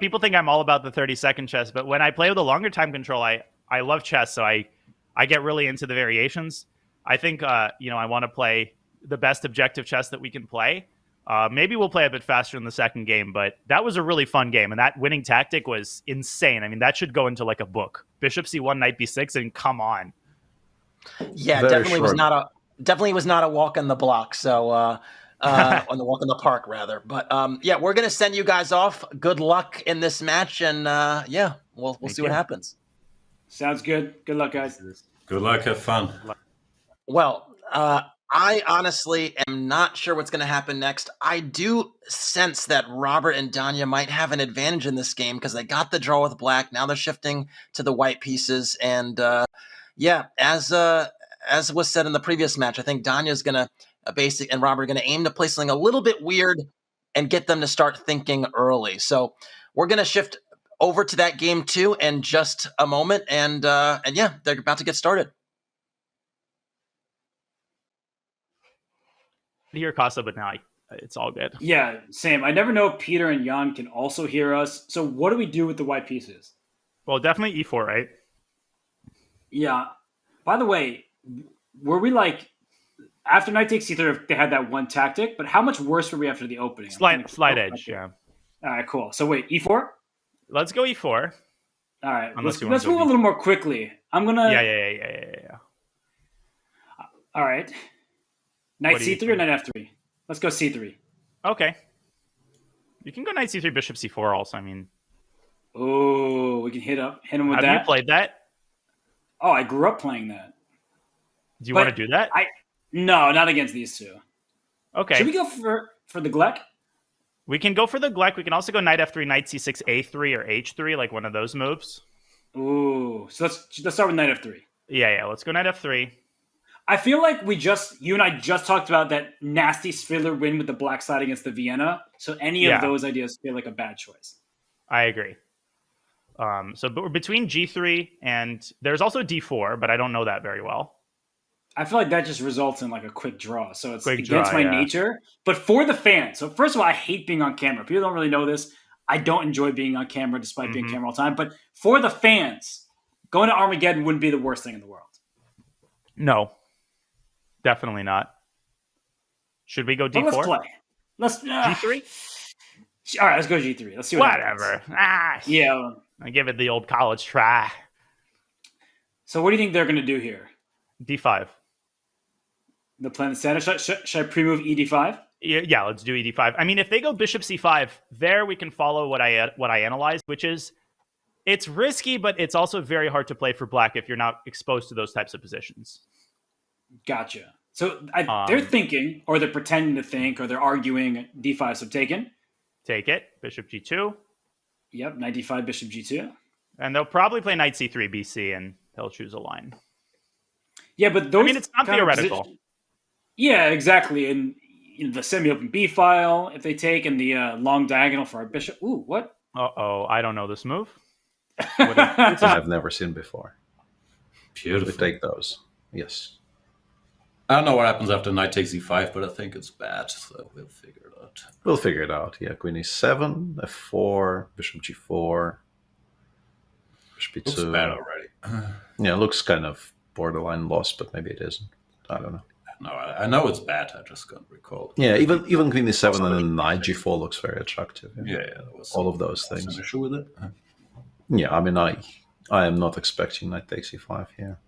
people think I'm all about the 30-second chess, but when I play with a longer time control, I love chess, so I get really into the variations. I think, I want to play the best objective chess that we can play. Maybe we'll play a bit faster in the second game, but that was a really fun game, and that winning tactic was insane. I mean, that should go into like a book. Bishop c1, knight b6, and come on. Yeah, Very definitely short. was not a walk in the block. So on the walk in the park rather. But we're gonna send you guys off. Good luck in this match, and we'll see what happens. Sounds good. Good luck, guys. Good luck. Have fun. Well, I honestly am not sure what's going to happen next. I do sense that Robert and Danya might have an advantage in this game because they got the draw with black. Now they're shifting to the white pieces. And as was said in the previous match, I think Danya's going to and Robert are going to aim to play something a little bit weird and get them to start thinking early. So we're going to shift over to that game 2 in just a moment. And they're about to get started. Hear Casa, but now it's all good. Yeah, same. I never know if Peter and Jan can also hear us. So what do we do with the white pieces? Well, definitely e4, right? Yeah. By the way, were we like after knight takes c3? They had that one tactic, but how much worse were we after the opening? Slight edge, yeah. All right, cool. So wait, e4. Let's go e4. All right, let's move a little more quickly. I'm gonna. Yeah. All right. Knight c3 or knight f3? Let's go c3. Okay. You can go knight c3, bishop c4 also, I mean. Oh, we can hit him with that. Have you played that? Oh, I grew up playing that. Do you want to do that? No, not against these two. Okay. Should we go for the Gleck? We can go for the Gleck. We can also go knight f3, knight c6, a3, or h3, like one of those moves. Ooh, so let's start with knight f3. Yeah, let's go knight f3. I feel like you and I just talked about that nasty Svidler win with the black side against the Vienna. So any of those ideas feel like a bad choice. I agree. So but we're between g3 and there's also d4, but I don't know that very well. I feel like that just results in like a quick draw. So it's quick against draw, my nature. But for the fans, so first of all, I hate being on camera. People don't really know this. I don't enjoy being on camera despite being on camera all the time. But for the fans, going to Armageddon wouldn't be the worst thing in the world. No. Definitely not. Should we go d4? But let's play. G3? All right, let's go G3. Let's see what happens. Yeah. I give it the old college try. So what do you think they're going to do here? D5. The plan is set. Should I pre-move ED5? Yeah, let's do ED5. I mean, if they go bishop C5, there we can follow what I analyzed, which is it's risky, but it's also very hard to play for black if you're not exposed to those types of positions. Gotcha. So they're thinking, or they're pretending to think, or they're arguing D5, so taken. Take it. Bishop G2. Yep, knight D5, bishop G2. And they'll probably play knight C3, BC, and they'll choose a line. Yeah, but those... I mean, it's not theoretical. Yeah, exactly. And the semi-open B file, if they take, and the long diagonal for our bishop. Ooh, what? Uh-oh, I don't know this move. I've never seen before. Beautiful. We take those. Yes. I don't know what happens after knight takes e5, but I think it's bad, so we'll figure it out. We'll figure it out. Yeah, queen e7, f4, bishop g4, bishop Looks e2. bad already. Yeah, it looks kind of borderline lost, but maybe it isn't. I don't know. No, I know it's bad. I just can't recall. Yeah, even queen e7 and then knight g4 looks very attractive. Yeah, that was all of those an things. issue with it. Yeah, I mean, I am not expecting knight takes e5 here.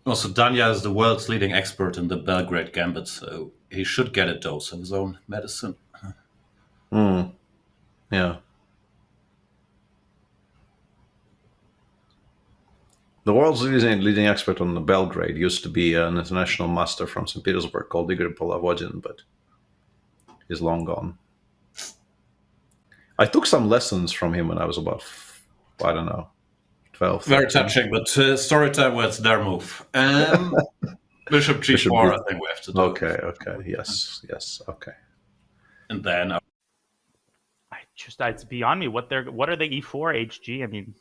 Also, Danya is the world's leading expert in the Belgrade Gambit, so he should get a dose of his own medicine. Yeah. The world's leading expert on the Belgrade used to be an international master from St. Petersburg called Igor Polavodin, but he's long gone. I took some lessons from him when I was about, 12. Very touching, but story time where it's their move. Bishop g4, I think we have to do. Okay. Yes, okay. And then... It's beyond me. What are the e4, hg? I mean...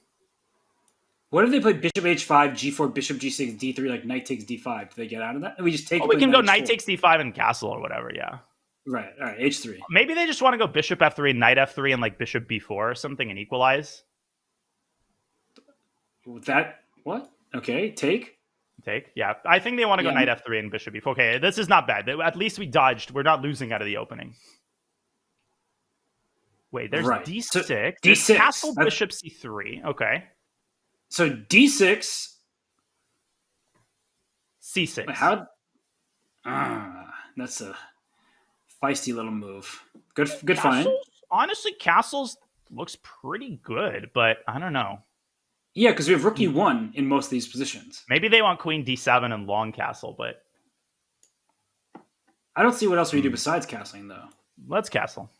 What if they play bishop h5, g4, bishop g6, d3, like knight takes d5? Do they get out of that? And we just take. We can go knight takes d5 and castle or whatever. Yeah. Right. All right. h3. Maybe they just want to go bishop f3, knight f3, and like bishop b4 or something and equalize. That what? Okay. Take. Yeah. I think they want to go knight f3 and bishop b4. Okay, this is not bad. At least we dodged. We're not losing out of the opening. Wait, there's d6. So, d6. Castle bishop c3. Okay. So d6, c6. How? That's a feisty little move. Good find. Honestly, castles looks pretty good, but I don't know. Yeah, because we have rook e1 in most of these positions. Maybe they want queen d7 and long castle, but I don't see what else we do besides castling, though. Let's castle.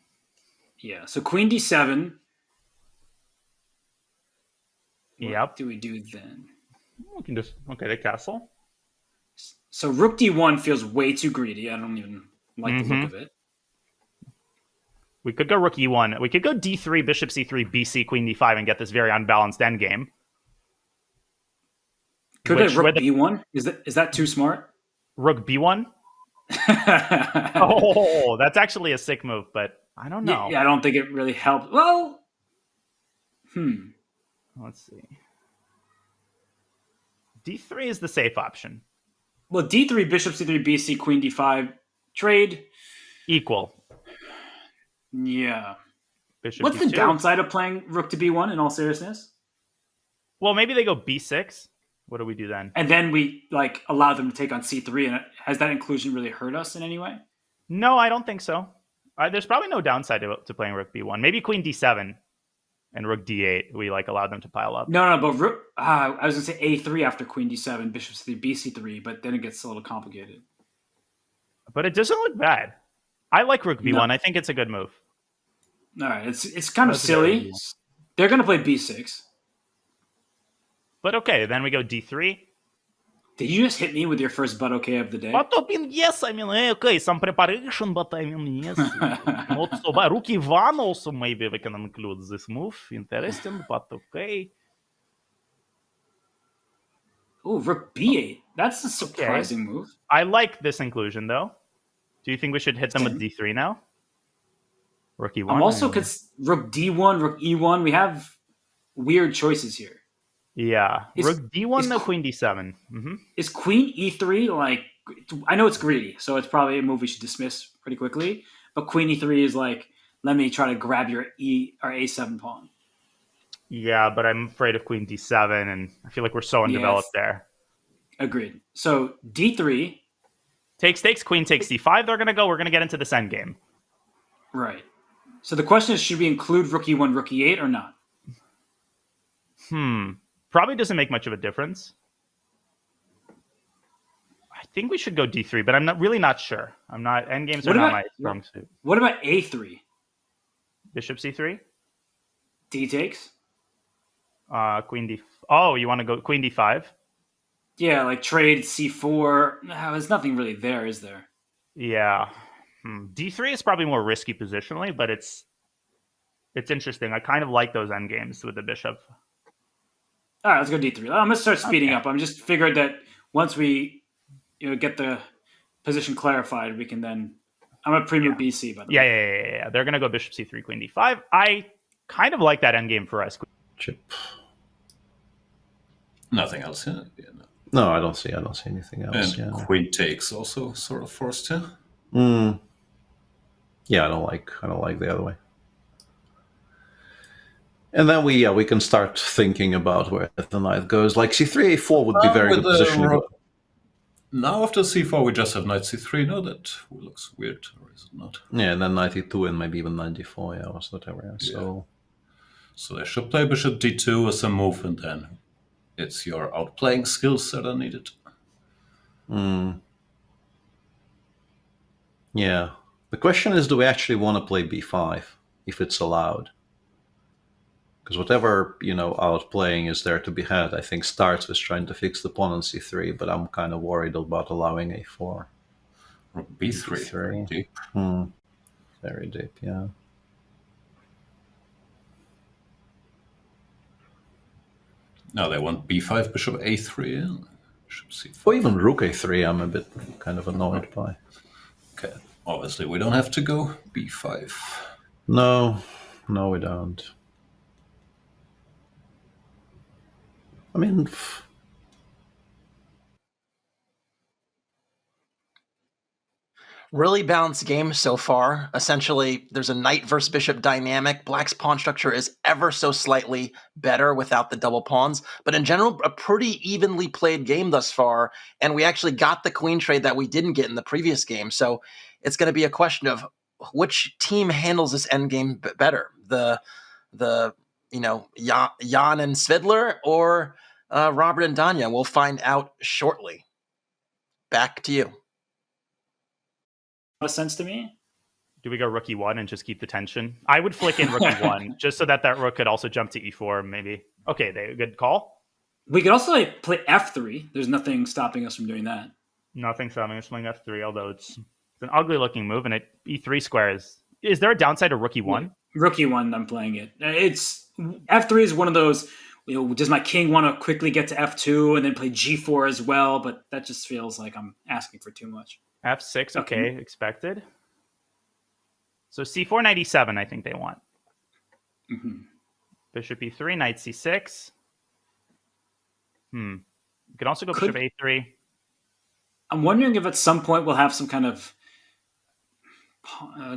Yeah. So queen d7. What do we do then? We can just the castle. So rook d1 feels way too greedy. I don't even like the look of it. We could go rook e1. We could go d3, bishop c3, bc, queen d5, and get this very unbalanced endgame. Could it rook b1? Is that too smart? Rook b1? Oh, that's actually a sick move, but I don't know. Yeah, I don't think it really helped. Well, let's see. D3 is the safe option. Well, D3, bishop C3, BC, queen D5, trade. Equal. Yeah. Bishop What's D2. the downside of playing rook to B1 in all seriousness? Well, maybe they go B6. What do we do then? And then we allow them to take on C3. And has that inclusion really hurt us in any way? No, I don't think so. There's probably no downside to playing rook B1. Maybe queen D7. And rook d8, we allowed them to pile up. No, but rook. I was gonna say a3 after queen d7, bishop c3, bc3, but then it gets a little complicated. But it doesn't look bad. I like rook b1. No. I think it's a good move. All right, it's kind of silly. They're gonna play b6. But okay, then we go d3. Did you just hit me with your first but okay of the day? But yes, I mean, okay, some preparation, but I mean, yes. Not so bad. Rook e1 also, maybe we can include this move. Interesting, but okay. Oh, rook b8. That's a surprising move. I like this inclusion, though. Do you think we should hit them with d3 now? Rook e1? I'm also rook d1, rook e1. We have weird choices here. Yeah, rook d1, no queen d7. Mm-hmm. Is queen e3 I know it's greedy, so it's probably a move we should dismiss pretty quickly. But queen e3 is let me try to grab your a7 pawn. Yeah, but I'm afraid of queen d7, and I feel like we're so undeveloped there. Agreed. So d3 takes queen takes d5. We're gonna get into this endgame. Right. So the question is, should we include rook e1, rook e8, or not? Probably doesn't make much of a difference. I think we should go d3, but I'm really not sure. Endgames are not my strong suit. What about a3? Bishop c3? D takes? Queen d... Oh, you want to go queen d5? Yeah, trade c4. No, there's nothing really there, is there? Yeah. D3 is probably more risky positionally, but it's interesting. I kind of like those endgames with the bishop. All right, let's go d3. I'm gonna start speeding up. I'm just figured that once we get the position clarified, we can then. I'm gonna premove BC. By the way. Yeah. They're gonna go bishop c3, queen d5. I kind of like that endgame for us. Chip. Nothing else. Yeah, No, I don't see anything else. And queen takes also sort of forced here. Yeah, I don't like the other way. And then we can start thinking about where the knight goes. Like c3, a4 would be very good position. Now after c4, we just have knight c3. No, that looks weird, or is it not? Yeah, and then knight e2 and maybe even knight d4, or whatever. So they should play bishop d2 as a move, and then it's your outplaying skills that are needed. Yeah. The question is, do we actually want to play b5 if it's allowed? Because whatever, outplaying is there to be had, I think starts with trying to fix the pawn on c3, but I'm kind of worried about allowing a4. b3. Very deep. Very deep, yeah. Now they want b5, bishop a3, bishop c4. Or even rook a3, I'm a bit kind of annoyed by. Okay, obviously we don't have to go b5. No, we don't. I mean, really balanced game so far. Essentially, there's a knight versus bishop dynamic. Black's pawn structure is ever so slightly better without the double pawns. But in general, a pretty evenly played game thus far. And we actually got the queen trade that we didn't get in the previous game. So it's going to be a question of which team handles this endgame better. The Jan and Svidler or Robert and Danya. We'll find out shortly. Back to you. Sense to me. Do we go rook e1 and just keep the tension? I would flick in rook e1 just so that rook could also jump to e4 maybe. Okay, good call. We could also play f3. There's nothing stopping us from doing that. Nothing stopping us from playing f3, although it's an ugly looking move, and e3 square is there a downside to rook e1? Yeah, rook e1, I'm playing it. It's f3 is one of those, does my king want to quickly get to f2 and then play g4 as well? But that just feels like I'm asking for too much. F6, okay, expected. So c4, knight e7, I think they want. Bishop e3, knight c6. You can also go bishop a3. I'm wondering if at some point we'll have some kind of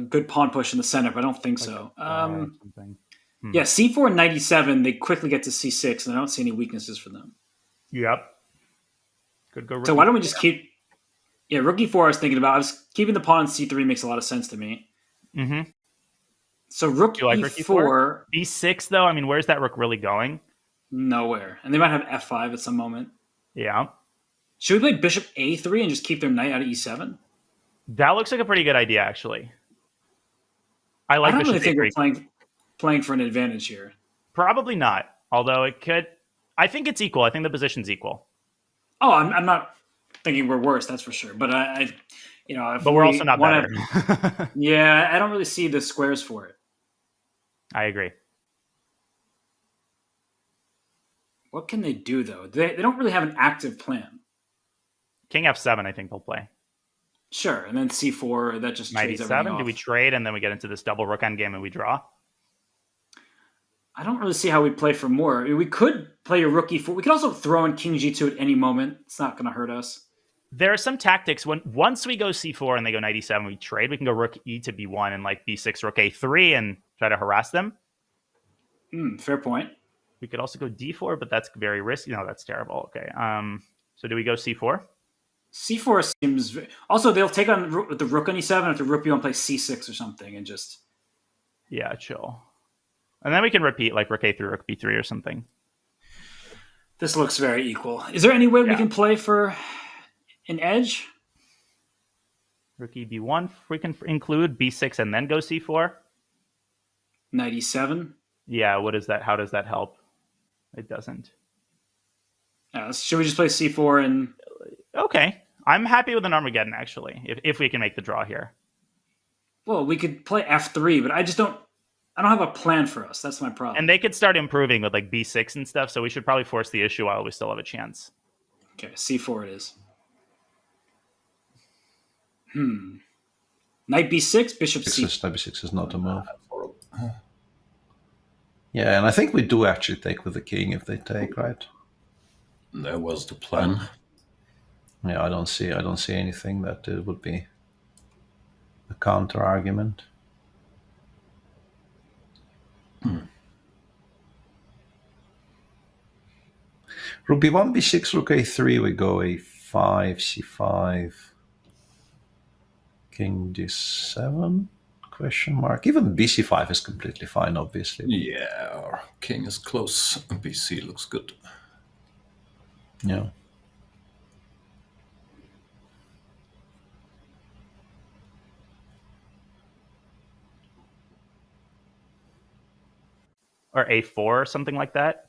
good pawn push in the center, but I don't think so. Yeah, c4 and knight e7, they quickly get to c6, and I don't see any weaknesses for them. Yep. Could go. So why don't we just keep... Yeah, rook e4 I was thinking about. I was keeping the pawn on c3 makes a lot of sense to me. So rook e4... b6, though? I mean, where's that rook really going? Nowhere. And they might have f5 at some moment. Yeah. Should we play bishop a3 and just keep their knight out of e7? That looks like a pretty good idea, actually. I don't really think we're playing for an advantage here. Probably not. Although it could... I think it's equal. I think the position's equal. Oh, I'm not thinking we're worse, that's for sure. But but we're also not better. Yeah, I don't really see the squares for it. I agree. What can they do, though? They don't really have an active plan. King f7, I think they'll play. Sure, and then c4, that just trades everything off. Do we trade and then we get into this double rook endgame and we draw? I don't really see how we play for more. I mean, we could play a rook e4. We could also throw in king g2 at any moment. It's not going to hurt us. There are some tactics. Once we go c4 and they go knight e7, we trade. We can go rook e to b1 and b6, rook a3 and try to harass them. Fair point. We could also go d4, but that's very risky. No, that's terrible. Okay. So do we go c4? C4 seems... Also, they'll take on the rook on e7 if the rook b1 plays c6 or something and just... Yeah, chill. And then we can repeat like rook a3, rook b3 or something. This looks very equal. Is there any way we can play for an edge? Rook e b1. We can include b6 and then go c4. Knight e7. Yeah, what is that? How does that help? It doesn't. Should we just play c4 and... Okay. I'm happy with an Armageddon, actually, if we can make the draw here. Well, we could play f3, but I just don't... I don't have a plan for us. That's my problem. And they could start improving with like b6 and stuff, so we should probably force the issue while we still have a chance. Okay, c4 it is. Knight b6, bishop c. Knight b6 is not a move. Yeah, and I think we do actually take with the king if they take, right? That was the plan. Yeah, I don't see anything that would be a counter argument. Rook b1, b6, rook a3, we go a5, c5, king d7, question mark. Even bc5 is completely fine, obviously. Yeah, our king is close. BC looks good. Yeah. Or a4 or something like that.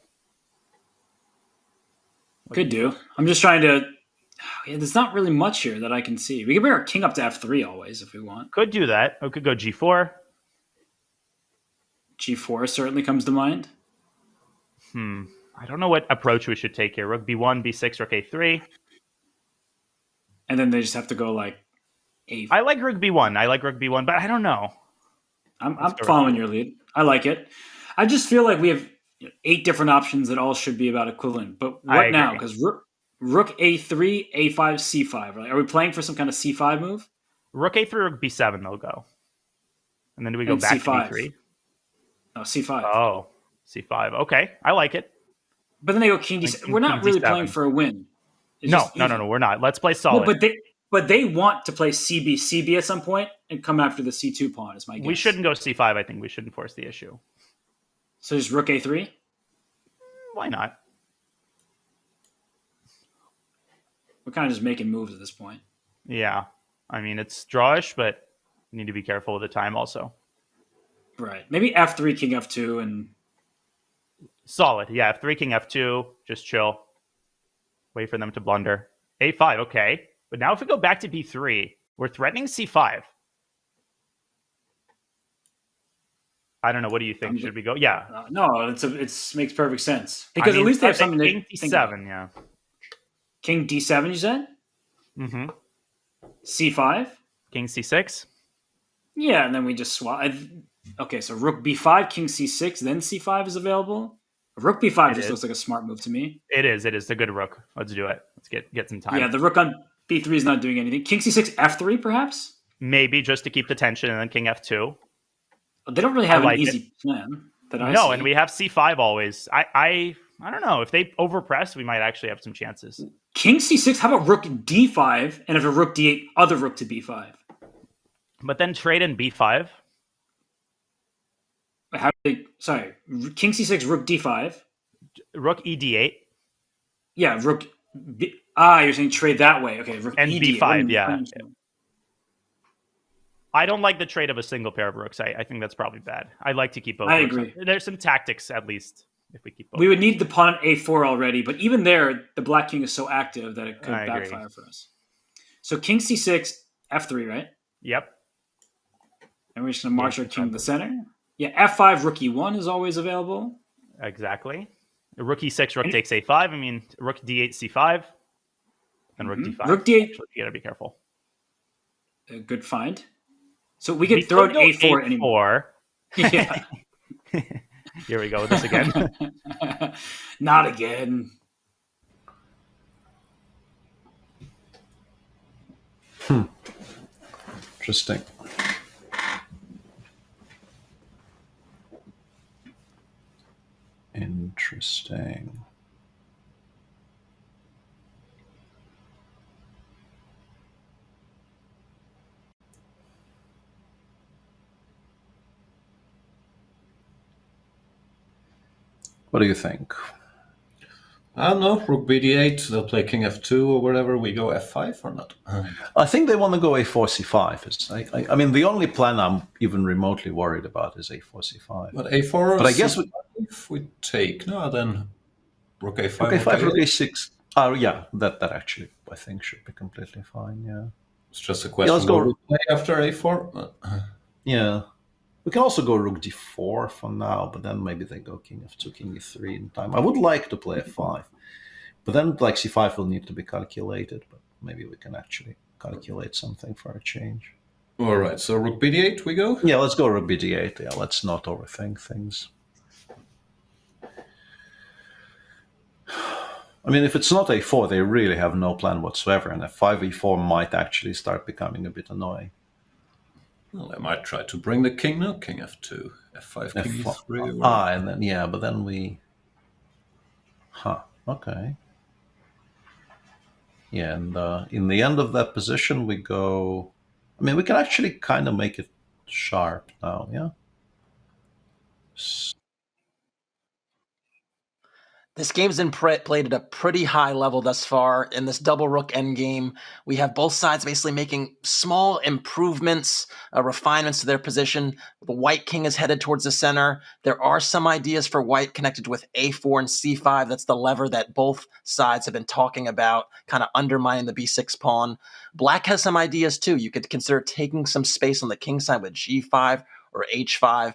Could do. I'm just trying to... Yeah, there's not really much here that I can see. We can bring our king up to f3 always if we want. Could do that. We could go g4. G4 certainly comes to mind. I don't know what approach we should take here. Rook b1, b6, rook a3. And then they just have to go like a... I like rook b1, but I don't know. I'm following your lead. I like it. I just feel like we have 8 different options that all should be about equivalent. But what now? Because rook a3, a5, c5. Right? Are we playing for some kind of c5 move? Rook a3, rook b7, they'll go. And then do we go back c5. to b3? No, c5. Oh, c5. Okay, I like it. But then they go king d7. We're not really playing for a win. No, we're not. Let's play solid. No, but they want to play CB at some point and come after the c2 pawn, is my guess. We shouldn't go c5. I think we shouldn't force the issue. So just rook a3? Why not? We're kind of just making moves at this point. Yeah. I mean, it's drawish, but you need to be careful with the time also. Right. Maybe f3, king f2, and... Solid. Yeah, f3, king f2. Just chill. Wait for them to blunder. a5, okay. But now if we go back to b3, we're threatening c5. I don't know. What do you think? Should we go? Yeah. No, it makes perfect sense. Because at least they have something to king d7, yeah. King d7, you said? Mm-hmm. c5? King c6? Yeah, and then we just swap. Okay, so rook b5, king c6, then c5 is available. Rook b5 looks like a smart move to me. It is. It is a good rook. Let's do it. Let's get some time. Yeah, the rook on b3 is not doing anything. King c6, f3, perhaps? Maybe just to keep the tension, and then king f2. They don't really have an easy plan that I see. And we have c5 always. I don't know. If they overpress, we might actually have some chances. King c6, how about rook d5, and if a rook d8, other rook to b5? But then trade in b5. Sorry, king c6, rook d5. Rook e d8. Yeah, rook... you're saying trade that way. Okay, rook and e b5, yeah. I don't like the trade of a single pair of rooks. I think that's probably bad. I'd like to keep both. I agree. There's some tactics, at least, if we keep both. We would need the pawn at a4 already, but even there, the black king is so active that it could backfire for us. So king c6, f3, right? Yep. And we're just going to march our king to the center. Yeah, f5, rook e1 is always available. Exactly. Rook e6, rook takes a5. I mean, rook d8, c5. And rook d5. Rook d8. You got to be careful. A good find. So we could throw an a4 anymore. Yeah. Here we go with this again. Not again. Interesting. Interesting. What do you think? I don't know. Rook bd8. They'll play king f2 or whatever. We go f5 or not? I think they want to go a4 c5. I mean, the only plan I'm even remotely worried about is a4 c5. But a4. But I guess if we take then rook a5. Rook a5, rook a6. Oh yeah, that actually I think should be completely fine. Yeah. It's just a question. Let's go. Will we play after a4. Yeah. We can also go rook d4 for now, but then maybe they go king f2, king e3 in time. I would like to play f5, but then like c5 will need to be calculated, but maybe we can actually calculate something for a change. All right, so rook bd8 we go? Yeah, let's go rook bd8. Yeah, let's not overthink things. I mean, if it's not a4, they really have no plan whatsoever, and f5, e4 might actually start becoming a bit annoying. Well, I might try to bring the king now. King f2, f5, king e3. And then, yeah, but then we... okay. Yeah, and in the end of that position, we go... I mean, we can actually kind of make it sharp now, yeah? This game's been played at a pretty high level thus far. In this double rook endgame, we have both sides basically making small improvements, refinements to their position. The white king is headed towards the center. There are some ideas for white connected with a4 and c5. That's the lever that both sides have been talking about, kind of undermining the b6 pawn. Black has some ideas too. You could consider taking some space on the king side with g5 or h5.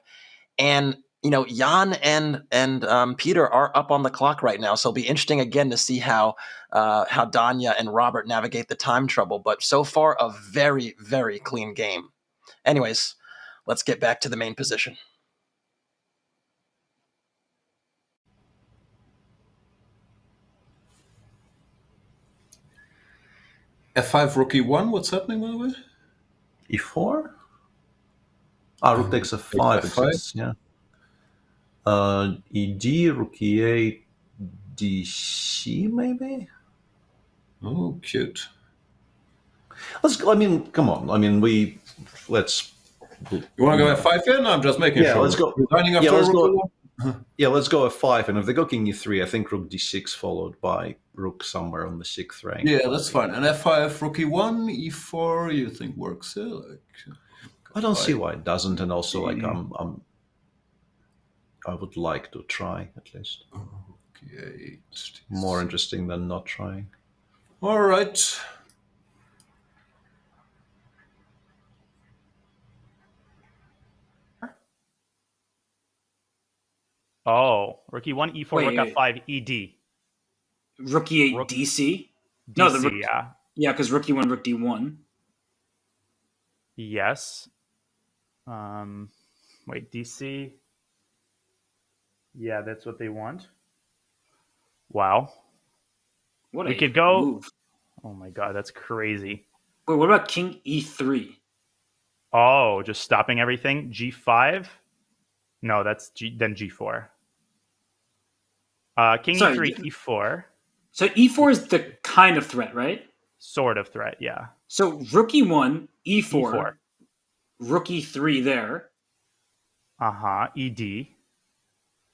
And Jan and Peter are up on the clock right now, so it'll be interesting again to see how Danya and Robert navigate the time trouble. But so far, a very, very clean game. Anyways, let's get back to the main position. f5, rook e1, what's happening, by the way? e4? Rook takes f5, f5. Yeah. ed, rook e8, dc, maybe? Oh, cute. Come on. Let's... You want to go f5 here? No, I'm just making sure. Let's go. Let's go f5, and if they go king e3, I think rook d6 followed by rook somewhere on the 6th rank. Yeah, that's fine. And f5, rook e1, e4, you think works here? I don't see why it doesn't, and also I would like to try at least. Okay. More interesting than not trying. All right. Oh, rook e1, e4, Wait, rook f5, ed. Rook e8, Rook- DC? DC, the rook, yeah. Yeah, because rook e1, rook d1. Yes. Wait, DC. Yeah, that's what they want. Wow. What We a could go. move. Oh my god, that's crazy. Wait, what about king e3? Oh, just stopping everything. G5. No, that's then G4. King Sorry, e3, e4. So e4 is the kind of threat, right? Sort of threat, yeah. So rook e1, e4, E4. rook e3 there. ED.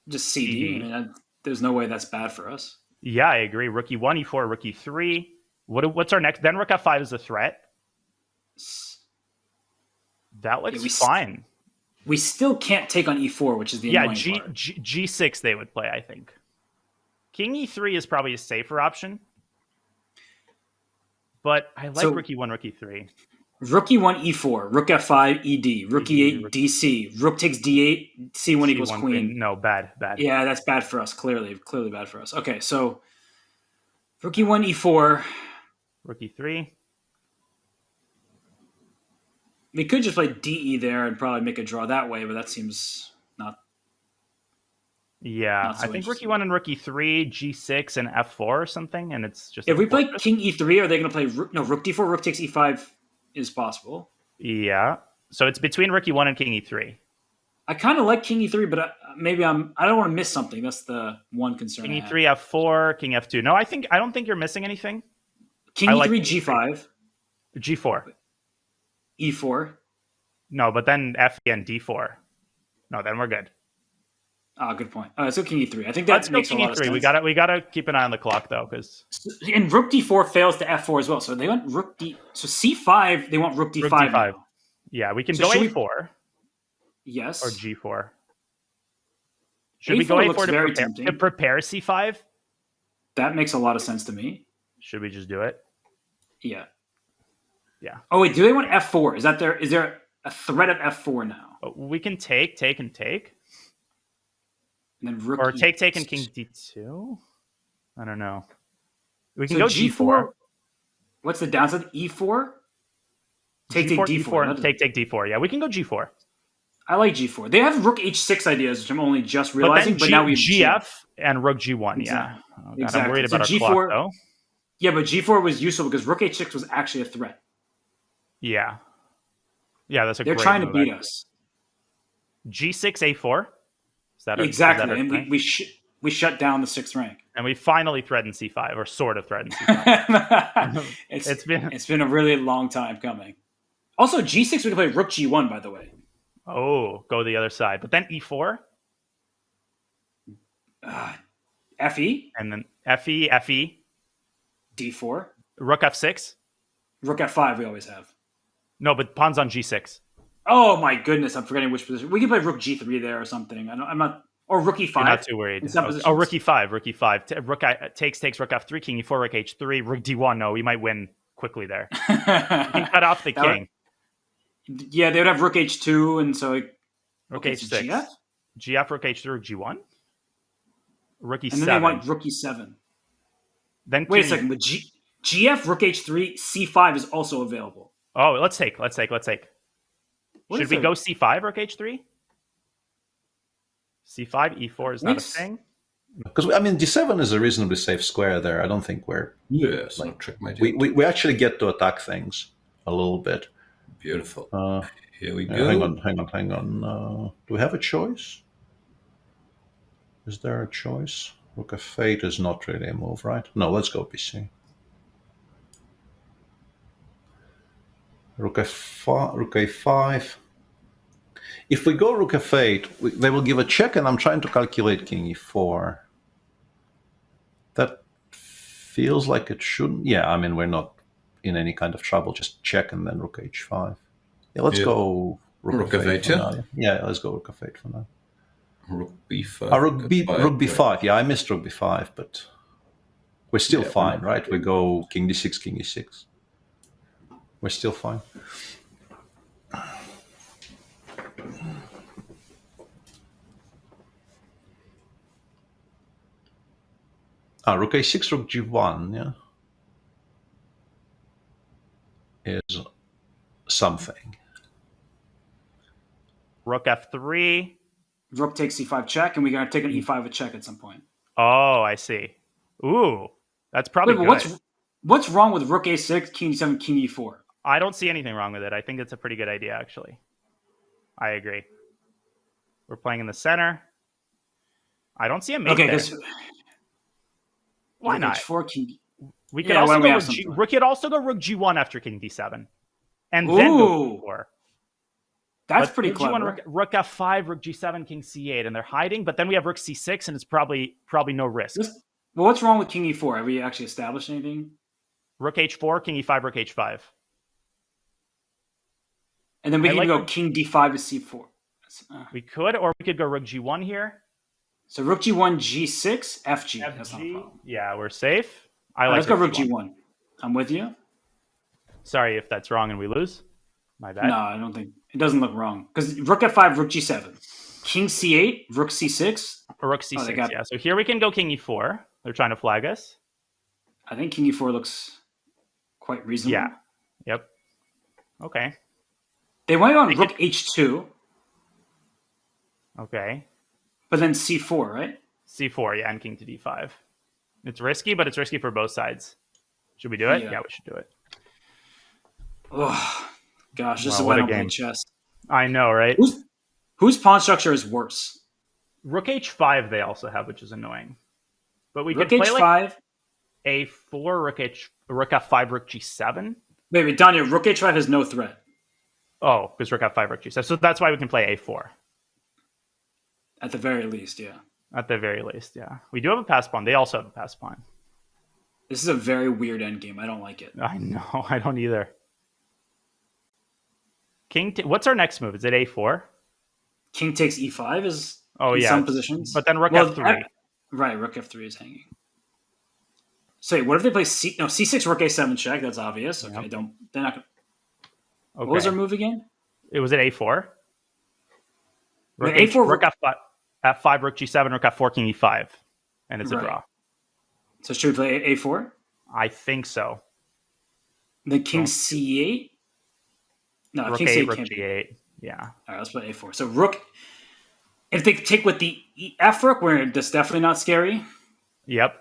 Just CD. ED. I mean, there's no way that's bad for us. Yeah, I agree. Rook e1, e4, rook e3. What's our next? Then rook f5 is a threat. That looks fine. We still can't take on e4, which is the annoying part. G6 they would play, I think. King e3 is probably a safer option. But I like rook e1, rook e3. Rook e1, e4, rook f5, ed, rook e8, dc, rook takes d8, c1 equals queen. No, bad. Yeah, that's bad for us, clearly bad for us. Okay, so rook e1, e4. Rook e3. We could just play de there and probably make a draw that way, but that seems not... Yeah, so I think rook e1 and rook e3, g6, and f4 or something, and it's just... If we play king e3, are they going to play... rook d4, rook takes e5 is possible. Yeah, so it's between rook e1 and king e3. I kind of like king e3, but I don't want to miss something. That's the one concern. King e3, f4, king f2. No, I don't think you're missing anything. King e3, g5. G4. E4. No, but then f and d4. No, then we're good. Good point. So king e3. I think that makes a lot of sense. We gotta keep an eye on the clock though, because and rook d4 fails to f4 as well. So they want rook d. So c5 they want rook d5. Rook d5. Now. Yeah, we can go a4. Yes. Or g4. Should we go a4 to prepare c5? That makes a lot of sense to me. Should we just do it? Yeah. Yeah. Oh wait, do they want f4? Is there a threat of f4 now? We can take, and take. And then rook Or E- take and king d2? I don't know. We can So go G4. g4. What's the downside? E4? Take G4, D4. E4, take d4. Yeah, we can go g4. I like G4. They have rook H6 ideas, which I'm only just But realizing. then But, now we have GF and rook g1. Exactly. Yeah. Oh, God, Exactly. I'm worried So about our G4 clock, though. Yeah, but G4 was useful because rook H6 was actually a threat. Yeah. Yeah, that's a They're great trying to move, beat actually. us. G6, A4. Is that Exactly. our And thing? we shut down the 6th rank. And we finally threatened c5, or sort of threatened c5. It's been a really long time coming. Also, G6 we can play rook G1, by the way. Oh, go the other side. But then e4. FE, And then FE. D4, Rook f6. rook F5 we always have. No, but pawn's on g6. Oh my goodness, I'm forgetting which position. We can play rook G3 there or something. I'm not. Or rook E5. You're not too worried. in some Oh, positions. rook e5. Rook takes rook f3, king e4, rook h3, rook d1. No, we might win quickly there. You can cut off the king. Yeah, they would have rook H2, and so Rook okay, so h6. GF? GF, rook h3, rook g1. Rook e7. And then they want rook E7. Then Wait a king second, but GF, rook H3, C5 is also available. Oh, let's take. What Should is we it? go c5, rook h3? c5, e4 is not a Mix. thing. Because d7 is a reasonably safe square there. I don't think we're Yes, no checkmate. we actually get to attack things a little bit. Beautiful. Here we Yeah, go. hang on. Do we have a choice? Is there a choice? Rook f8 is not really a move, right? No, let's go BC. Rook f5, rook a5. If we go rook f8, they will give a check, and I'm trying to calculate king e4. That feels like it shouldn't. Yeah, we're not in any kind of trouble. Just check and then rook h5. Yeah, let's go rook f8 for now. Yeah, let's go rook f8 for now. Rook b5. Rook b5. Yeah, I missed rook b5, but we're still fine, right? We go king d6, king e6. We're still fine. Rook a6, rook g1, yeah, is something. Rook f3. Rook takes C5 check, and we got to take an E5 a check at some point. Oh, I see. Ooh, that's probably Wait, but good. what's wrong with rook A6, king E7, king E4? I don't see anything wrong with it. I think it's a pretty good idea, actually. I agree. We're playing in the center. I don't see a mate there. Why not? H4, king. We could Yeah, also why go we rook have something. we could also go rook g1 after king d7, and then go g4. That's But pretty rook G1, clever. rook f5, rook g7, king c8, and they're hiding. But then we have rook c6, and it's probably no risk. Well, what's wrong with king E4? Have we actually established anything? Rook h4, king e5, rook h5. And then we I can like go the- king D5 to C4. We could, or we could go rook g1 here. So rook G1, G6, FG. That's not a FG. problem. Yeah, we're safe. All right, let's go rook G1. I'm with you. Sorry if that's wrong and we lose. My bad. No, I don't think it doesn't look wrong because rook F5, rook G7, king C8, rook C6. Or rook c6, they got- yeah. So here we can go king e4. They're trying to flag us. I think king E4 looks quite reasonable. Yeah. Yep. Okay. They went on rook H2, Okay. but then C4, right? c4, yeah, and king to d5. It's risky, but it's risky for both sides. Should we do it? Yeah. Yeah, we should do it. Oh, gosh, this Wow, is why what I a don't play game. chess. I know, right? Whose pawn structure is worse? Rook h5 they also have, which is annoying. But we Rook could play H5. like a4, rook f5, rook g7. Wait, Danya, rook H5 has no threat. Oh, because rook f5, rook g7. So that's why we can play a4. At the very least, yeah. At the very least, yeah. We do have a pass pawn. They also have a pass pawn. This is a very weird endgame. I don't like it. I know. I don't either. What's our next move? Is it a4? King takes E5 is Oh, in yeah. some positions. But then rook f3. Right, rook F3 is hanging. So wait, what if they play C6, rook A7 check? That's obvious. Okay, Yep. they're not gonna... Okay. What was our move again? It was at a4. Wait, A4, rook F5, rook G7, rook F4, king E5, and it's a draw. So should we play A4? I think so. Then king C8? No, rook king A8, C8 rook can't be. G8. Yeah. All right, let's play A4. So rook, if they take with the F rook, where that's definitely not scary. Yep.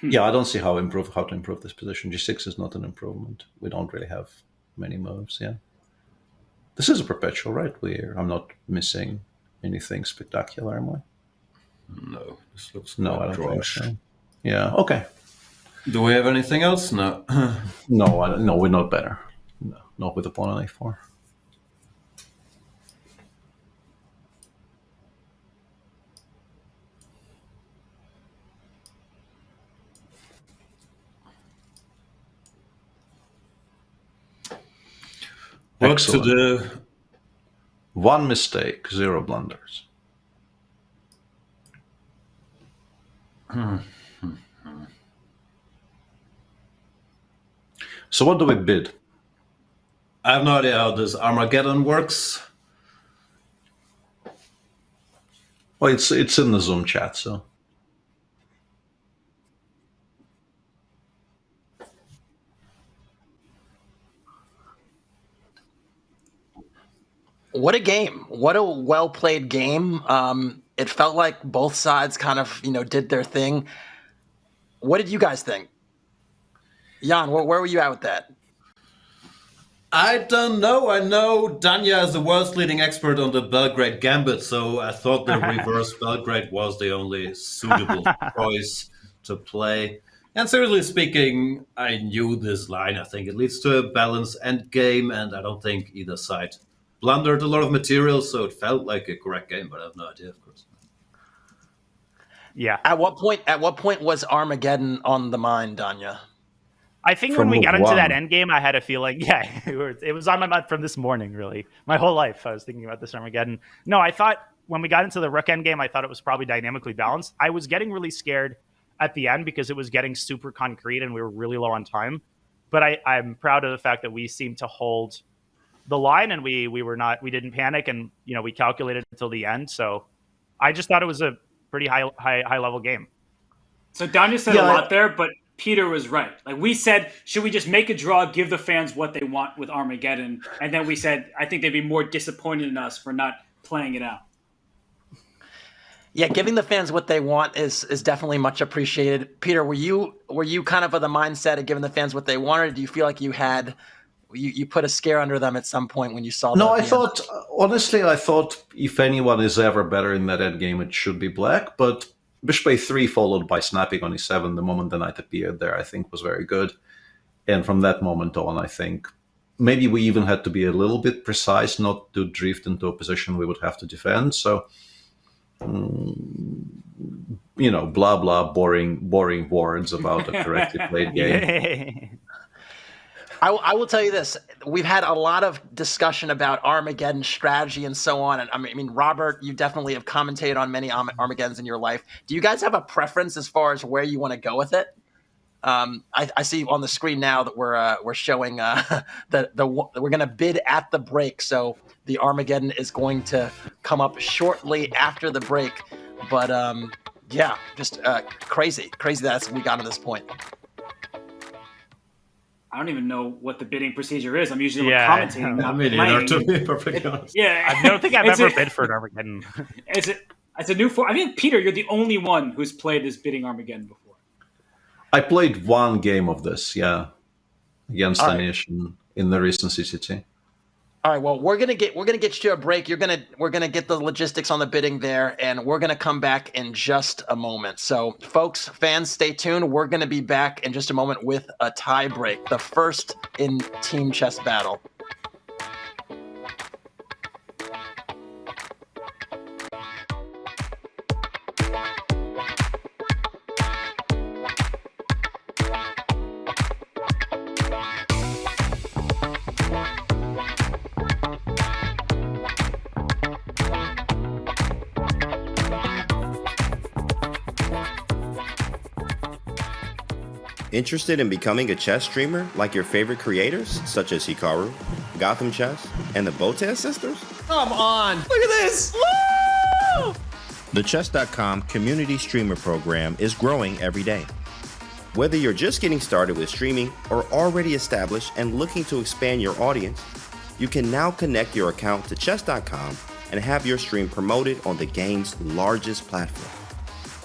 Yeah, I don't see how to improve this position. G6 is not an improvement. We don't really have many moves. Yeah, this is a perpetual, right? I'm not missing anything spectacular, am I? No, this looks No, I don't think so. Yeah. Okay. Do we have anything else? No. No, we're not better. No, not with the pawn on A4. What Excellent. to do? 1 mistake, 0 blunders. So what do we bid? I have no idea how this Armageddon works. Well, it's in the Zoom chat, so. What a game. What a well-played game. It felt like both sides kind of, did their thing. What did you guys think? Jan, where were you at with that? I don't know. I know Danya is the world's leading expert on the Belgrade Gambit, so I thought the reverse Belgrade was the only suitable choice to play. And seriously speaking, I knew this line. I think it leads to a balanced endgame, and I don't think either side blundered a lot of material, so it felt like a correct game, but I have no idea, of course. Yeah. At what point was Armageddon on the mind, Danya? I think when we got into that endgame, I had a feeling, it was on my mind from this morning, really. My whole life, I was thinking about this Armageddon. No, I thought when we got into the rook endgame, I thought it was probably dynamically balanced. I was getting really scared at the end because it was getting super concrete and we were really low on time. But I'm proud of the fact that we seemed to hold the line and we didn't panic and we calculated until the end. So I just thought it was a pretty high level game. So Danya said a lot there, but Peter was right. Like we said, should we just make a draw, give the fans what they want with Armageddon? And then we said, I think they'd be more disappointed in us for not playing it out. Yeah, giving the fans what they want is definitely much appreciated. Peter, were you kind of the mindset of giving the fans what they wanted? Or do you feel like you put a scare under them at some point when you saw that? No, I thought if anyone is ever better in that endgame, it should be black, but Bishop A3 followed by snapping on E7 the moment the knight appeared there, I think was very good. And from that moment on, I think maybe we even had to be a little bit precise not to drift into a position we would have to defend. So, blah, blah, boring words about a correctly played game. I will tell you this. We've had a lot of discussion about Armageddon strategy and so on. And I mean, Robert, you definitely have commentated on many Armageddons in your life. Do you guys have a preference as far as where you want to go with it? I see on the screen now that we're showing that we're going to bid at the break. So the Armageddon is going to come up shortly after the break. But just crazy that we got to this point. I don't even know what the bidding procedure is. I'm usually commentating, not playing. To be perfectly honest. I don't think I've ever bid for an Armageddon. It's a new form. I think, Peter, you're the only one who's played this bidding Armageddon before. I played one game of this, against Anish in the recent CCT. All right, well, we're gonna get you to a break. We're gonna get the logistics on the bidding there, and we're gonna come back in just a moment. So, folks, fans, stay tuned. We're gonna be back in just a moment with a tie break, the first in Team Chess Battle. Interested in becoming a chess streamer like your favorite creators, such as Hikaru? Gotham Chess, and the Botez sisters? Come on. Look at this. Woo! The Chess.com community streamer program is growing every day. Whether you're just getting started with streaming or already established and looking to expand your audience, you can now connect your account to Chess.com and have your stream promoted on the game's largest platform.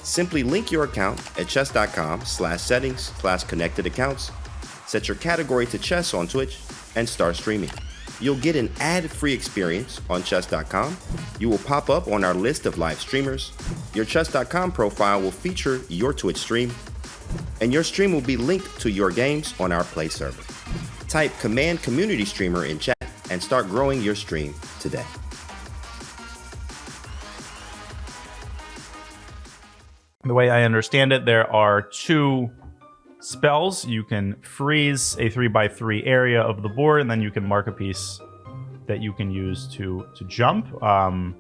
Simply link your account at chess.com/settings/connected accounts, set your category to chess on Twitch, and start streaming. You'll get an ad-free experience on Chess.com. You will pop up on our list of live streamers. Your Chess.com profile will feature your Twitch stream, and your stream will be linked to your games on our Play server. Type Command Community Streamer in chat and start growing your stream today. The way I understand it, there are 2 spells. You can freeze a 3x3 area of the board, and then you can mark a piece that you can use to jump. So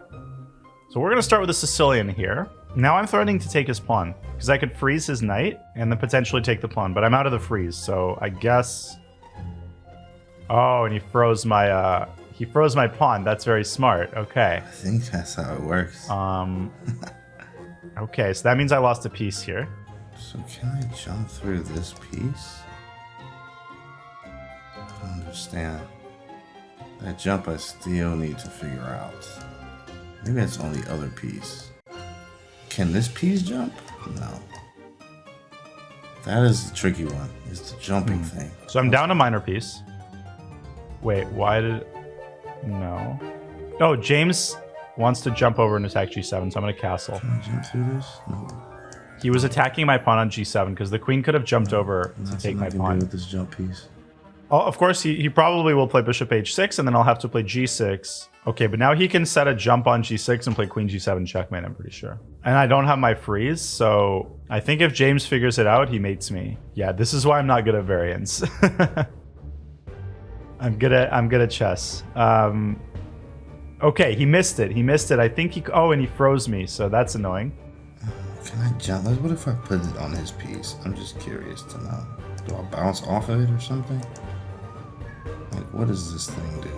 we're going to start with a Sicilian here. Now I'm threatening to take his pawn, because I could freeze his knight and then potentially take the pawn, but I'm out of the freeze, so I guess... Oh, and he froze my pawn. That's very smart. Okay. I think that's how it works. Okay, so that means I lost a piece here. So can I jump through this piece? I don't understand. That jump I still need to figure out. Maybe that's on the other piece. Can this piece jump? No. That is the tricky one. It's the jumping thing. So I'm down a minor piece. Wait, why did... No. Oh, James wants to jump over and attack g7, so I'm going to castle. Can I jump through this? No. He was attacking my pawn on g7 because the queen could have jumped over to take my pawn. With this jump piece. Oh, of course, he probably will play bishop h6, and then I'll have to play g6. Okay, but now he can set a jump on g6 and play queen g7 checkmate, I'm pretty sure. And I don't have my freeze, so I think if James figures it out, he mates me. Yeah, this is why I'm not good at variance. I'm good at chess. Okay, he missed it. I think he... Oh, and he froze me, so that's annoying. Can I jump? What if I put it on his piece? I'm just curious to know. Do I bounce off of it or something? Like, what does this thing do?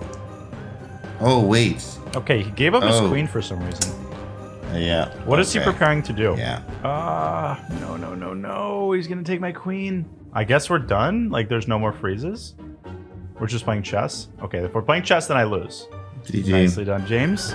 Oh, wait. Okay, he gave up his queen for some reason. Yeah. What is he preparing to do? Yeah. No. He's going to take my queen. I guess we're done? Like, there's no more freezes? We're just playing chess? Okay, if we're playing chess, then I lose. GG. Nicely done, James.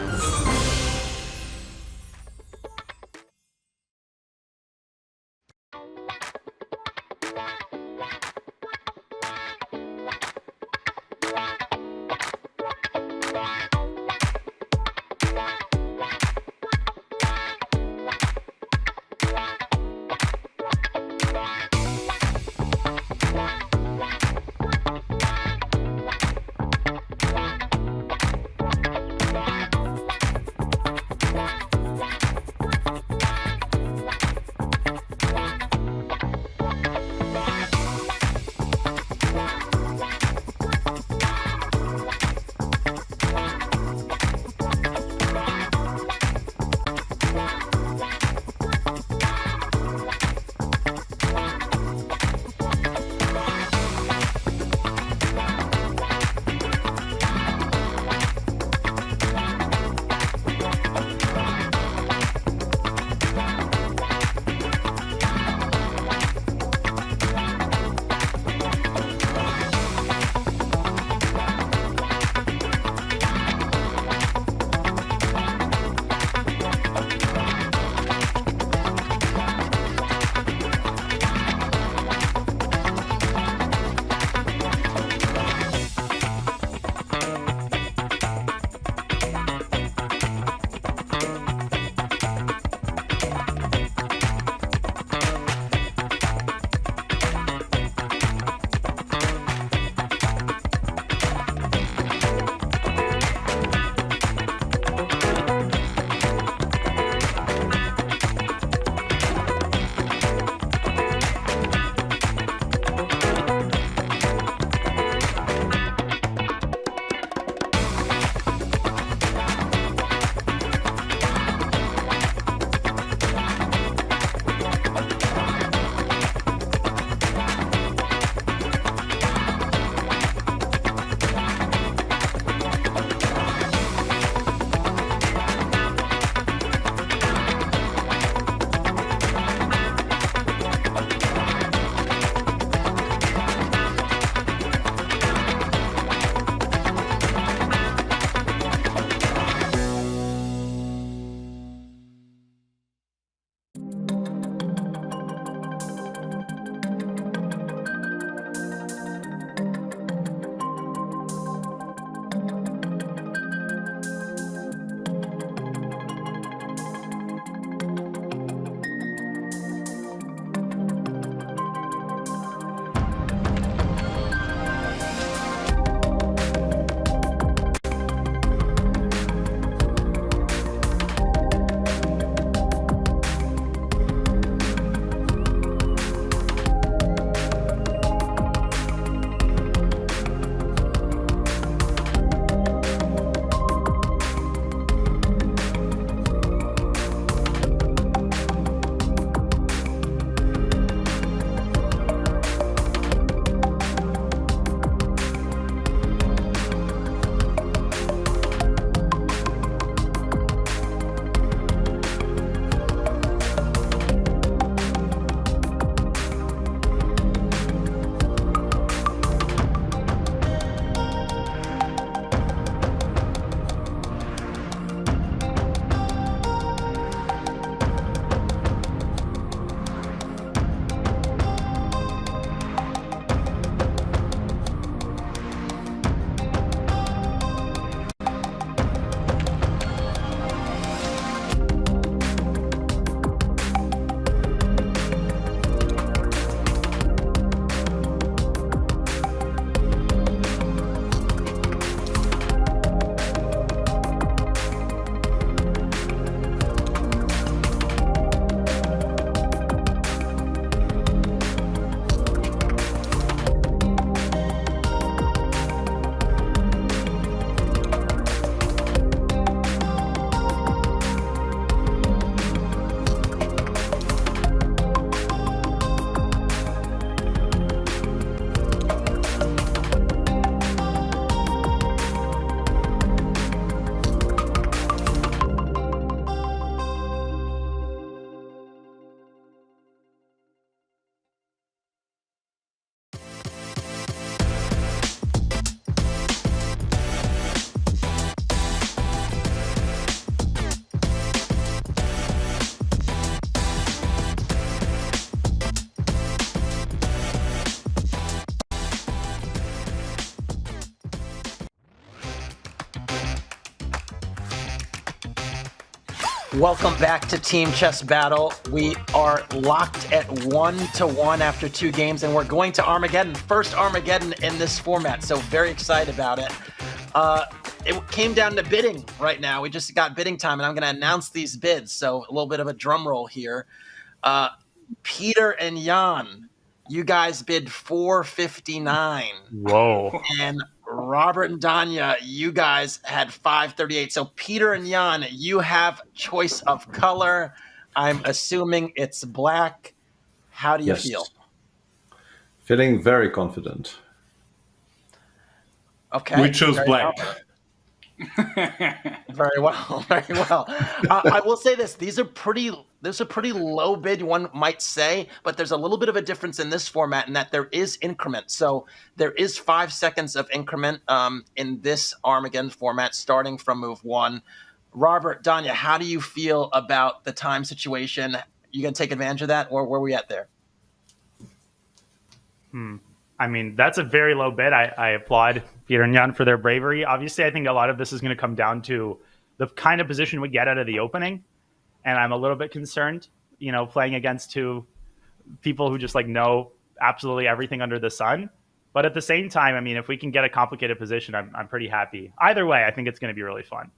Welcome back to Team Chess Battle. We are locked at 1-1 after 2 games, and we're going to Armageddon. First Armageddon in this format, so very excited about it. It came down to bidding right now. We just got bidding time, and I'm going to announce these bids. So a little bit of a drum roll here. Peter and Jan, you guys bid $459. Whoa. And Robert and Danya, you guys had $538. So Peter and Jan, you have choice of color. I'm assuming it's black. How do you feel? Feeling very confident. Okay. We chose black. Very well, very well. I will say this: these are pretty low bid, one might say, but there's a little bit of a difference in this format in that there is increment. So there is 5 seconds of increment in this Armageddon format, starting from move 1. Robert, Danya, how do you feel about the time situation? You gonna take advantage of that, or where are we at there? I mean, that's a very low bid. I applaud Peter and Jan for their bravery. Obviously, I think a lot of this is going to come down to the kind of position we get out of the opening. And I'm a little bit concerned, playing against 2 people who just know absolutely everything under the sun. But at the same time, I mean, if we can get a complicated position, I'm pretty happy. Either way, I think it's going to be really fun.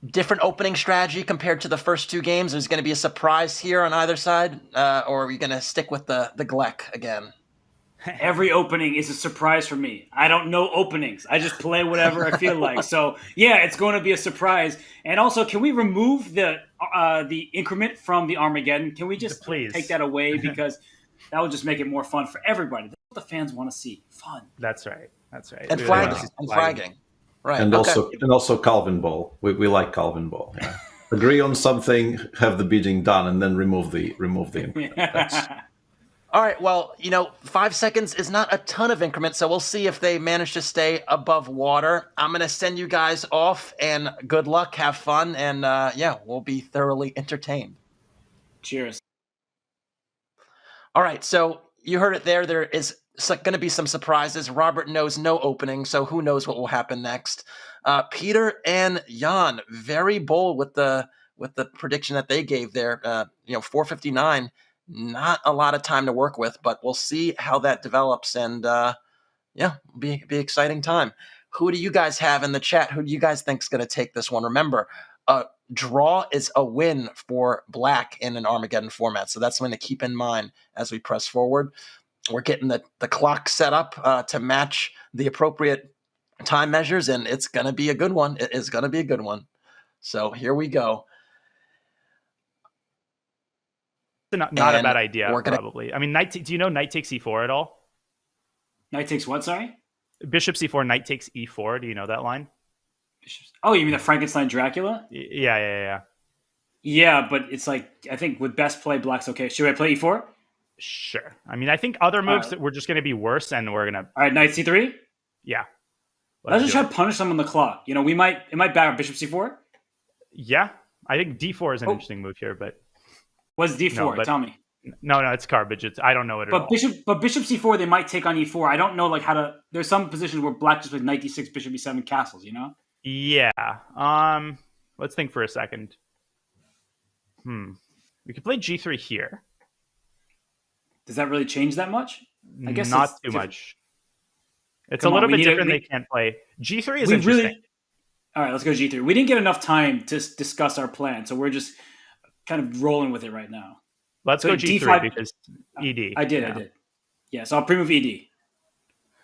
Different opening strategy compared to the first 2 games. There's going to be a surprise here on either side, or are we going to stick with the Gleck again? Every opening is a surprise for me. I don't know openings. I just play whatever I feel like. So yeah, it's going to be a surprise. And also, can we remove the increment from the Armageddon? Can we just take that away, because that would just make it more fun for everybody. That's what the fans want to see. Fun. That's right. And flagging. Right. And also Calvin Ball. We like Calvin Ball. Yeah. Agree on something, have the bidding done, and then remove the increment. All right. Well, 5 seconds is not a ton of increment, so we'll see if they manage to stay above water. I'm going to send you guys off, and good luck. Have fun, and we'll be thoroughly entertained. Cheers. All right. So you heard it there. There is going to be some surprises. Robert knows no opening, so who knows what will happen next. Peter and Jan, very bold with the prediction that they gave there. 459. Not a lot of time to work with, but we'll see how that develops, and be exciting time. Who do you guys have in the chat? Who do you guys think is going to take this one? Remember, a draw is a win for black in an Armageddon format, so that's something to keep in mind as we press forward. We're getting the clock set up to match the appropriate time measures, and it's going to be a good one. It is going to be a good one. So here we go. Not a bad idea, probably. I mean, do you know knight takes e4 at all? Knight takes what, sorry? Bishop c4, knight takes e4. Do you know that line? Oh, you mean the Frankenstein Dracula? Yeah. Yeah, but it's I think with best play, black's okay. Should I play e4? Sure. I mean, I think other moves that were just going to be worse, and we're going to... All right, knight c3? Yeah. Let's just try to it. Punish them on the clock. It might back up bishop c4? Yeah. I think d4 is an interesting move here, but... What's d4? Tell me. No, it's garbage. I don't know it at all. But bishop c4, they might take on e4. I don't know how to... There's some positions where black just plays knight d6, bishop e7 castles, Yeah. Let's think for a second. We could play g3 here. Does that really change that much? I guess not too much. It's a little bit different. They can't play. G3 is interesting. All right, let's go G3. We didn't get enough time to discuss our plan, so we're just kind of rolling with it right now. Let's go G3 D5, because ED. I did. Yeah, so I'll pre-move ED.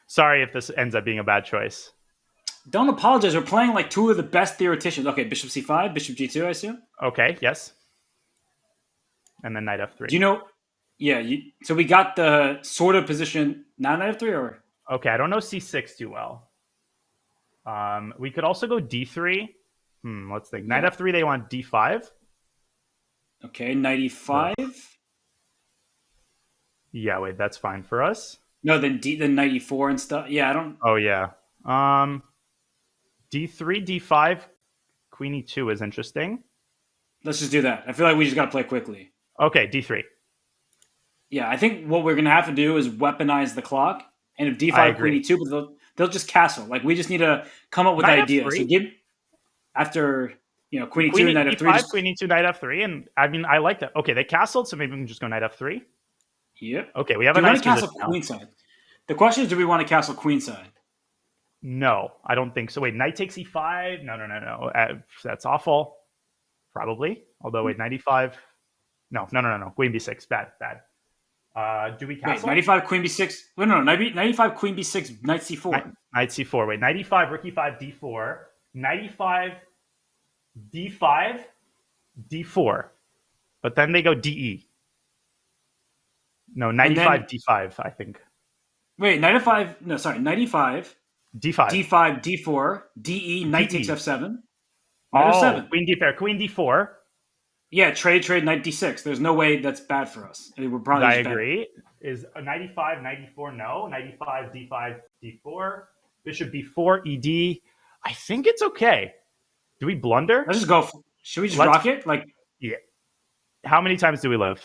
Sorry if this ends up being a bad choice. Don't apologize. We're playing 2 of the best theoreticians. Okay, bishop c5, bishop g2, I assume. Okay, yes. And then knight f3. Do you know... Yeah, so we got the sort of position, not knight f3, or... Okay, I don't know c6 too well. We could also go d3. Let's think. Knight f3, they want d5. Okay, knight e5. Yeah, wait, that's fine for us. No, then knight e4 and stuff. Yeah, I don't... Oh, yeah. D3, d5, queen e2 is interesting. Let's just do that. I feel like we just got to play quickly. Okay, d3. Yeah, I think what we're going to have to do is weaponize the clock. And if d5, queen e2, but they'll just castle. We just need to come up with ideas. So after... Queen E2, knight F3. E5, Queen E2, knight F3, and I mean I like that. Okay, they castled, so maybe we can just go knight F3. Yep. Okay, we have a nice nice castle position now. queenside. The question is, do we want to castle queenside? No, I don't think so. Wait, knight takes E5. No. That's awful. Probably. Although, wait, knight E5. No. Queen B6. Bad. Do we castle? Wait, knight E5, Queen B6. No. Knight E5, Queen B6, knight C4. Knight C4. Wait, knight E5, rook E5, D4. Knight E5, D5, D4. But then they go DE. No, knight E5, D5, I think. Wait, knight E5. No, sorry. Knight E5. D5. D5, D4, DE, knight takes F7. Knight F7. Queen D4. Queen D4. Yeah, trade, knight D6. There's no way that's bad for us. We're probably I agree. Is a knight E5, knight E4? No. Knight E5, D5, D4. Bishop B4, ED. I think it's okay. Do we blunder? Let's just go. Should we just rock it? Yeah. How many times do we live?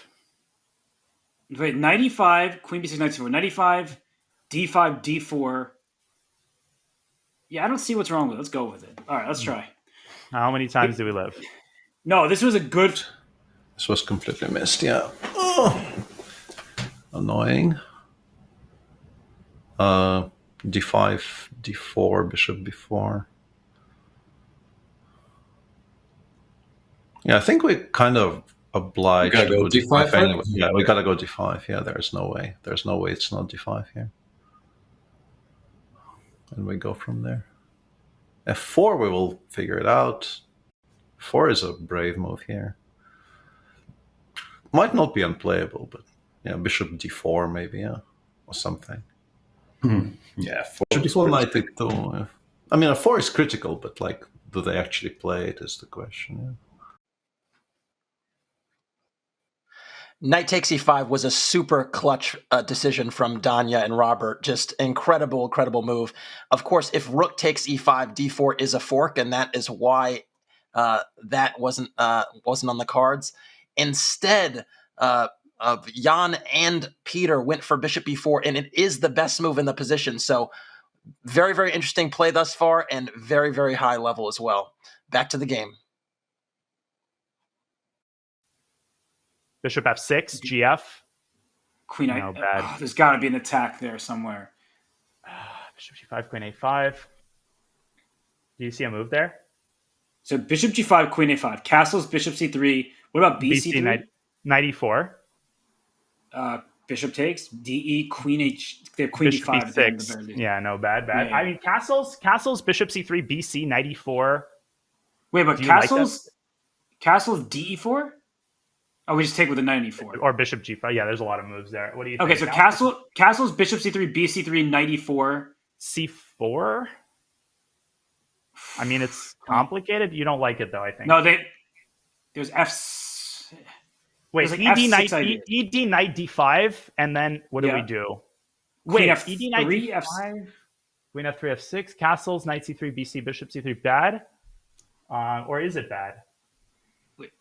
Wait, knight E5, Queen B6, knight C4. Knight E5, D5, D4. Yeah, I don't see what's wrong with it. Let's go with it. All right, let's try. How many times do we live? No, this was a good... This was completely missed, yeah. Oh, annoying. D5, D4, bishop B4. Yeah, I think we kind of obliged to go D5 anyway. Yeah, we gotta go D5. Yeah, there's no way. There's no way it's not D5 here. And we go from there. F4, we will figure it out. 4 is a brave move here. Might not be unplayable, but yeah, bishop D4 maybe, yeah, or something. Yeah, Bishop D4 might take 2. I mean, a 4 is critical, but like, do they actually play it is the question. Yeah. Knight takes E5 was a super clutch decision from Danya and Robert. Just incredible move. Of course, if rook takes E5, D4 is a fork, and that is why that wasn't on the cards. Instead, Jan and Peter went for bishop B4, and it is the best move in the position. So very, very interesting play thus far, and very, very high level as well. Back to the game. Bishop F6, GF. Queen No, bad. Oh, there's got to be an attack there somewhere. Bishop G5, Queen A5. Do you see a move there? So bishop G5, Queen A5. Castles, bishop C3. What about BC3? Knight E4. Bishop takes. DE, Queen H. They have Queen Bishop D5 at the end of the E6. very least. Yeah, no, bad. Yeah. I mean, castles, Bishop C3, BC, Knight E4. Wait, but Do you castles DE4? Oh, we just take with the knight E4. Or Bishop G5. Yeah, there's a lot of moves there. What do you think? Okay, so castles, bishop C3, BC3, knight E4. C4? I mean, it's complicated. You don't like it, though, I think. No, there's F... Wait, like ED knight D5, and then what do we do? Queen Wait, F3, ED knight D5, Queen F3, F6, castles, knight C3, BC, bishop C3, bad? Or is it bad? Wait.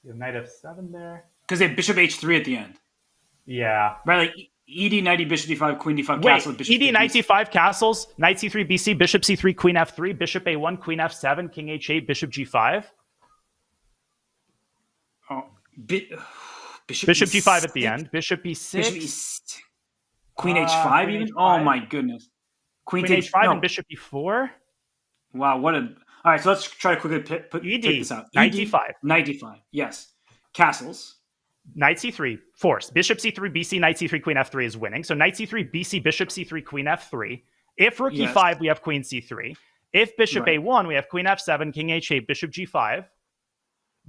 You have knight F7 there. Because they have bishop H3 at the end. Yeah. Right, like ED, knight, bishop D5, queen D5, Wait, castle, bishop ED, knight D5, castles, knight C3, BC, bishop C3, queen F3, bishop A1, queen F7, king H8, bishop G5. Oh, bishop G5 at the end. Bishop E6. Queen H5 even? H5. Oh my goodness. Queen H5 and bishop E4. Wow, what a... All right, so let's try to quickly take this out. Knight D5. Knight D5, yes. Castles. Knight C3, forced. Bishop C3, BC, knight C3, queen F3 is winning. So knight C3, BC, bishop C3, queen F3. If rook E5, we have queen C3. If bishop A1, we have queen F7, king H8, bishop G5.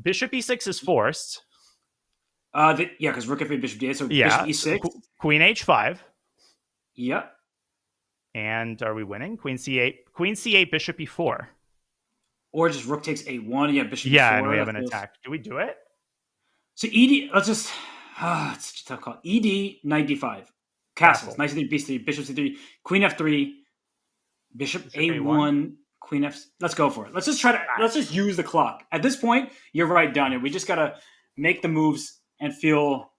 Bishop E6 is forced. Because rook F8, bishop D8, so bishop E6. Queen H5. Yep. And are we winning? Queen C8, bishop E4. Or just rook takes A1, bishop E4. Yeah, and we have an attack. Do we do it? So ED, let's just... it's such a tough call. ED, knight D5. Castles, knight C3, B3, bishop C3, queen F3, bishop A1, queen F... Let's go for it. Let's just use the clock. At this point, you're right, Danya. We just got to make the moves and feel...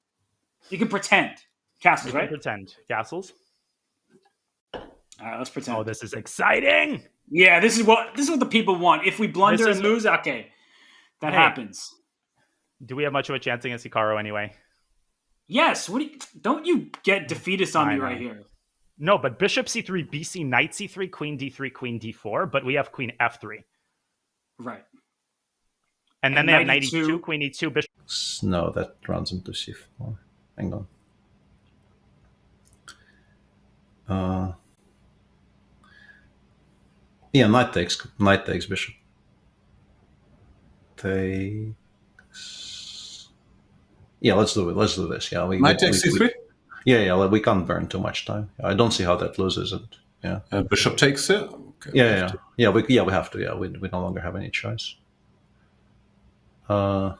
You can pretend. Castles, right? Pretend. Castles. All right, let's pretend. Oh, this is exciting. Yeah, this is what the people want. If we blunder and lose, okay, that happens. Do we have much of a chance against Hikaru anyway? Yes. Don't you get defeatist on me right here? No, but bishop c3, bc, knight c3, queen d3, queen d4, but we have queen f3. Right. And then they have knight e2, queen e2, bishop. No, that runs into c4. Hang on. Yeah, knight takes bishop. Takes. Yeah, let's do it. Let's do this. Yeah, knight takes c3. Yeah, we can't burn too much time. I don't see how that loses it. Yeah. Bishop takes it. Okay, we have to. Yeah, we no longer have any choice. Yeah,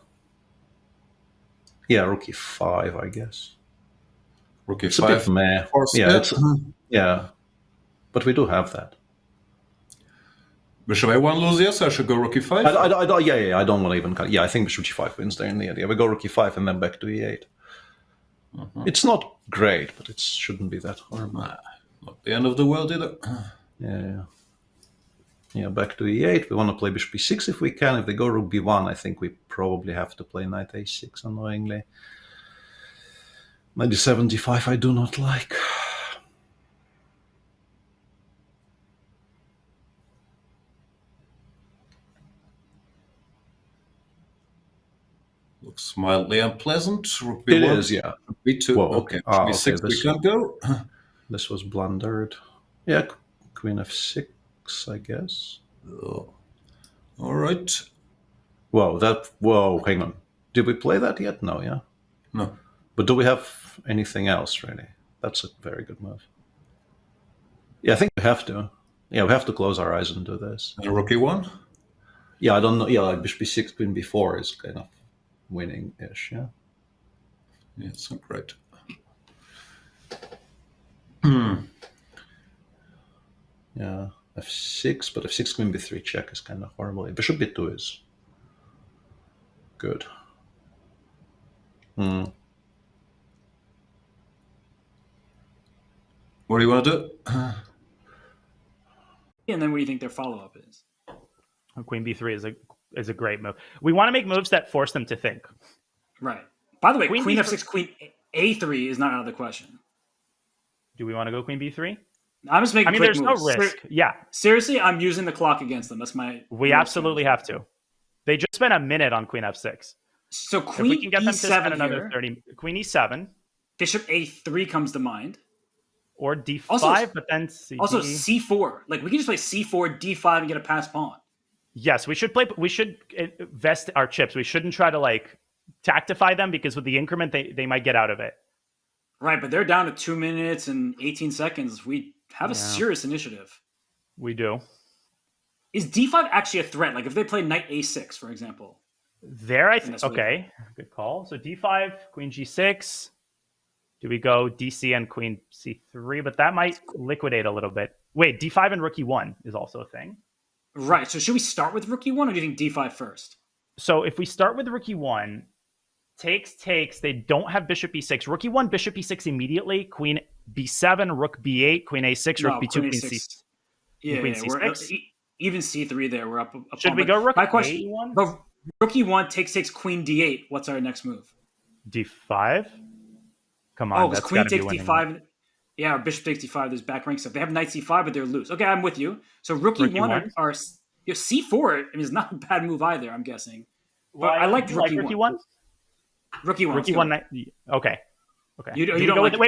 rook e5, I guess. Rook e5. It's a bit meh. Yeah, but we do have that. Bishop a1 loses, so I should go rook e5? I don't want to even... Yeah, I think bishop g5 wins there in the end. Yeah, we go rook e5 and then back to e8. It's not great, but it shouldn't be that horrible. Not the end of the world either. Yeah, back to e8. We want to play bishop e6 if we can. If they go rook b1, I think we probably have to play knight a6, annoyingly. Knight d7, d5 I do not like. Looks mildly unpleasant. Rook b1. It is, yeah. b2. Whoa, okay. b6 we can go. This was blundered. Yeah, queen f6, I guess. Oh. All right. Whoa, hang on. Did we play that yet? No, yeah? No. But do we have anything else, really? That's a very good move. Yeah, I think we have to. Yeah, we have to close our eyes and do this. And rook e1? Yeah, I don't know. Yeah, like bishop b6, queen b4 is kind of winning-ish, yeah? Yeah, it's not great. Yeah, f6, but f6, queen b3 check is kind of horrible. Bishop b2 is good. What do you want to do? And then what do you think their follow-up is? Queen b3 is a great move. We want to make moves that force them to think. Right. By the way, queen b3, f6, queen a3 is not out of the question. Do we want to go queen b3? I'm just making. There's moves. no risk. Yeah. Seriously, I'm using the clock against them. That's my. We absolutely have to. They just spent a minute on queen f6. So queen if we can get them to spend e7 another here, 30. Queen e7. Bishop a3 comes to mind. Or d5, also, but then c. Also c4. Like we can just play c4, d5, and get a pass pawn. Yes, we should play. We should vest our chips. We shouldn't try to tactify them because with the increment they might get out of it. Right, but they're down to 2 minutes and 18 seconds. We have a serious initiative. We do. Is d5 actually a threat? Like if they play knight a6, for example. There, I think. Okay, good call. So d5, queen g6. Do we go dc and queen c3? But that might liquidate a little bit. Wait, d5 and rook e1 is also a thing. Right. So should we start with rook e1 or do you think d5 first? So if we start with rook e1, takes. They don't have bishop e6. Rook e1, bishop e6 immediately. Queen b7, rook b8, queen a6, rook b2, queen c6. Yeah, queen c6. Even c3 there. We're up. Should we go rook my question, a1? But rook e1, takes, queen d8. What's our next move? d5? Come on, because queen takes d5. Yeah, bishop takes d5. There's back rank stuff. They have knight c5, but they're loose. Okay, I'm with you. So rook e1 are c4. I mean, it's not a bad move either. I'm guessing. But I like rook e1. Rook e1. Rook e1. Okay. You don't like...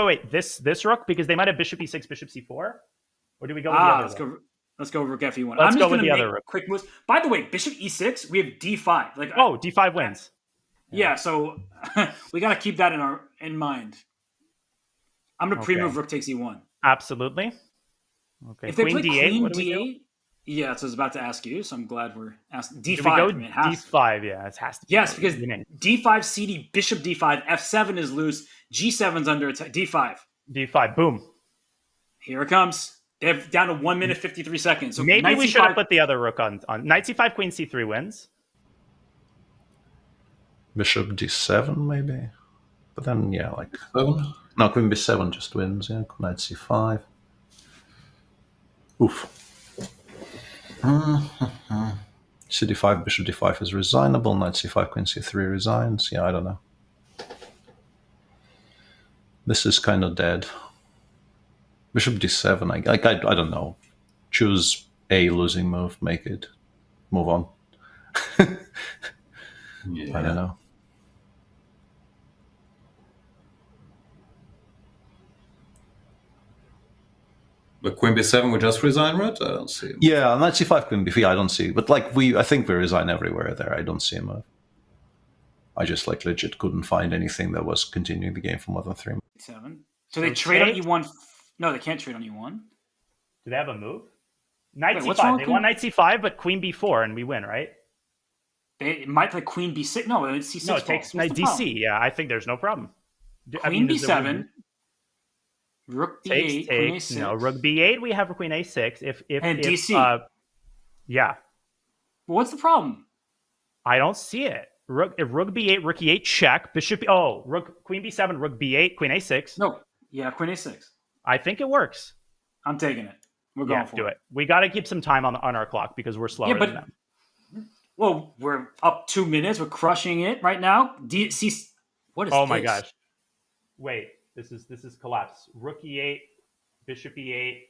Wait. This rook, because they might have bishop e6, bishop c4. Or do we go with the other? Let's go rook fe1. Let's go with the other rook. Quick moves. By the way, bishop e6. We have d5. D5 wins. Yeah, so we got to keep that in mind. I'm going to pre-move rook takes e1. Absolutely. Okay. If they play queen d8, yeah, so I was about to ask you, so I'm glad we're asking. D5. Do we go d5, yeah, it has to be. Yes, because d5 cd, bishop d5, f7 is loose, g7's under attack, d5. D5, boom. Here it comes. They're down to 1 minute, 53 seconds. So maybe we should have put the other rook on. Knight c5, queen c3 wins. Bishop d7, maybe. But then, yeah, 7? No, queen b7 just wins, yeah. Knight c5. Oof. C5, bishop d5 is resignable. Knight c5, queen c3 resigns. Yeah, I don't know. This is kind of dead. Bishop d7, I don't know. Choose a losing move, make it. Move on. Yeah. I don't know. But queen b7 we just resign, right? I don't see him. Yeah, knight c5, queen b3, I don't see. But like I think we resign everywhere there. I don't see a move. I just like legit couldn't find anything that was continuing the game for more than 3 months. 7. So they trade on e1. No, they can't trade on e1. Do they have a move? Knight Wait, c5. They want knight c5, but queen b4, and we win, right? They might play queen b6. No, it's c6. No, it takes knight dc. Yeah, I think there's no problem. Queen b7. Rook b8, queen a6. No, rook b8. We have a queen a6. If DC. Yeah. Well, what's the problem? I don't see it. Rook b8, rook e8, check. Bishop. Rook queen b7, rook b8, queen a6. No. Yeah, queen a6. I think it works. I'm taking it. We're going for do it. We got to keep some time on our clock because we're slower than them. Well, we're up 2 minutes. We're crushing it right now. What is this? Oh my gosh! Wait, this is collapse. Rook e8, bishop e8.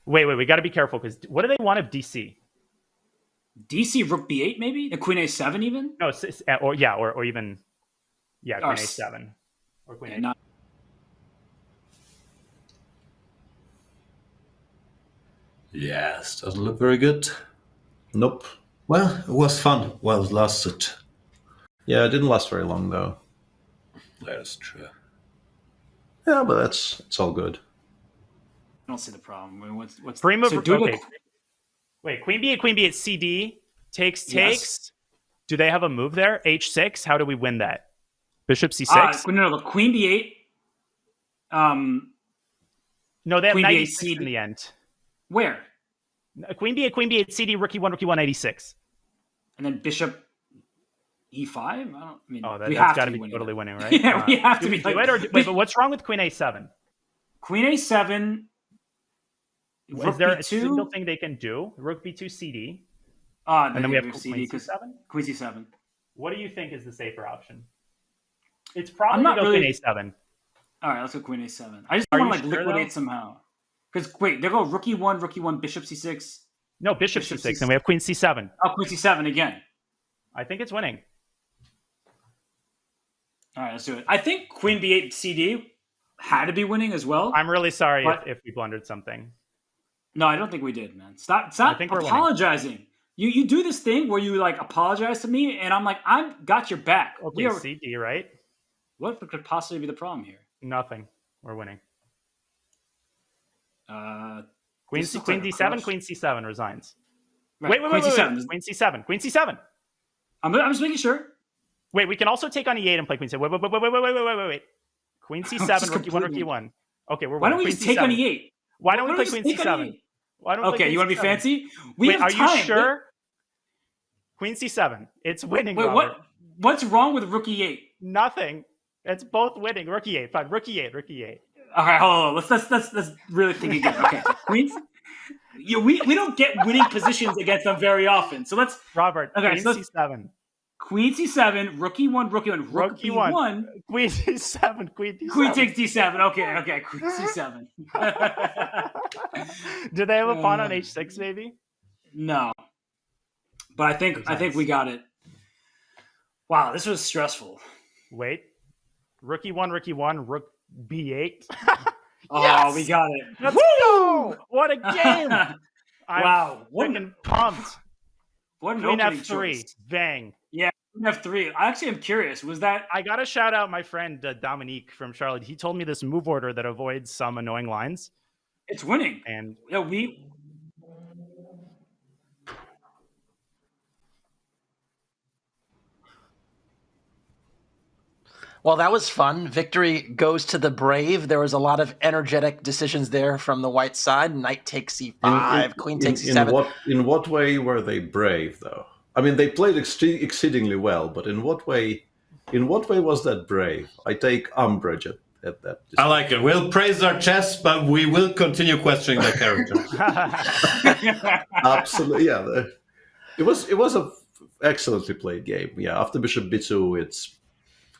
Wait. We got to be careful because what do they want of DC? DC rook b8 maybe? And queen a7 even? No, or even queen a7 or queen a8. Yes, doesn't look very good. Nope. Well, it was fun while it lasted. Yeah, it didn't last very long though. That's true. Yeah, but it's all good. I don't see the problem. I mean, what's free move? So okay. Wait, queen b8, CD takes. Yes. Do they have a move there? H6. How do we win that? Bishop c6. No, queen b8. No, they have queen knight b8 e6 in the end. Where? Queen b8, CD, rook e1, 86. And then bishop e5? I mean, that's got to be totally winning, right? Yeah, we have to be. But what's wrong with queen a7? Queen a7. Is there a single thing they can do? Rook b2, CD. And then we have queen c7. Queen c7. What do you think is the safer option? It's probably queen a7. All right, let's go queen a7. I just want to liquidate somehow. Because wait, they go rook e1, bishop c6. No, bishop c6, and we have queen c7. Oh, queen c7 again. I think it's winning. All right, let's do it. I think queen b8 CD had to be winning as well. I'm really sorry if we blundered something. No, I don't think we did, man. Stop apologizing. You do this thing where you like apologize to me, and I'm like, I've got your back. Okay, CD, right? What could possibly be the problem here? Nothing. We're winning. Queen d7, queen c7 resigns. Right. Wait. Queen c7. I'm just making sure. Wait, we can also take on e8 and play queen c7. Wait. Queen c7, rook e1. Okay, we're winning. Why don't we just take on e8? Why don't we play queen c7? Okay, you want to be fancy? Are you sure? Queen c7. It's winning. Wait, what's wrong with rook e8? Nothing. It's both winning. Rook e8. Fine. Rook e8. All right, hold on. Let's really think again. Okay, queens. We don't get winning positions against them very often. So let's Robert. Okay, queen c7. Queen c7. Rook e1. Rook e1. Queen c7. Queen d7. Queen takes d7. Okay. Queen c7. Do they have a pawn on h6? Maybe. No. But I think we got it. Wow, this was stressful. Wait. Rook e1. Rook b8. Oh, yes! We got it. Let's go! What a game! Wow. I'm pumped. What an Queen opening f3. choice. Bang. Yeah, Queen f3. I actually am curious. Was that... I got to shout out my friend Dominique from Charlotte. He told me this move order that avoids some annoying lines. It's winning. And Well, that was fun. Victory goes to the brave. There was a lot of energetic decisions there from the white side. Knight takes c5, queen takes c7. In what way were they brave, though? I mean, they played exceedingly well, but in what way was that brave? I take umbrage That I like it. We'll praise our chess, but we will continue questioning their character. Absolutely, yeah. It was a excellently played game. Yeah, after Bishop B2, it's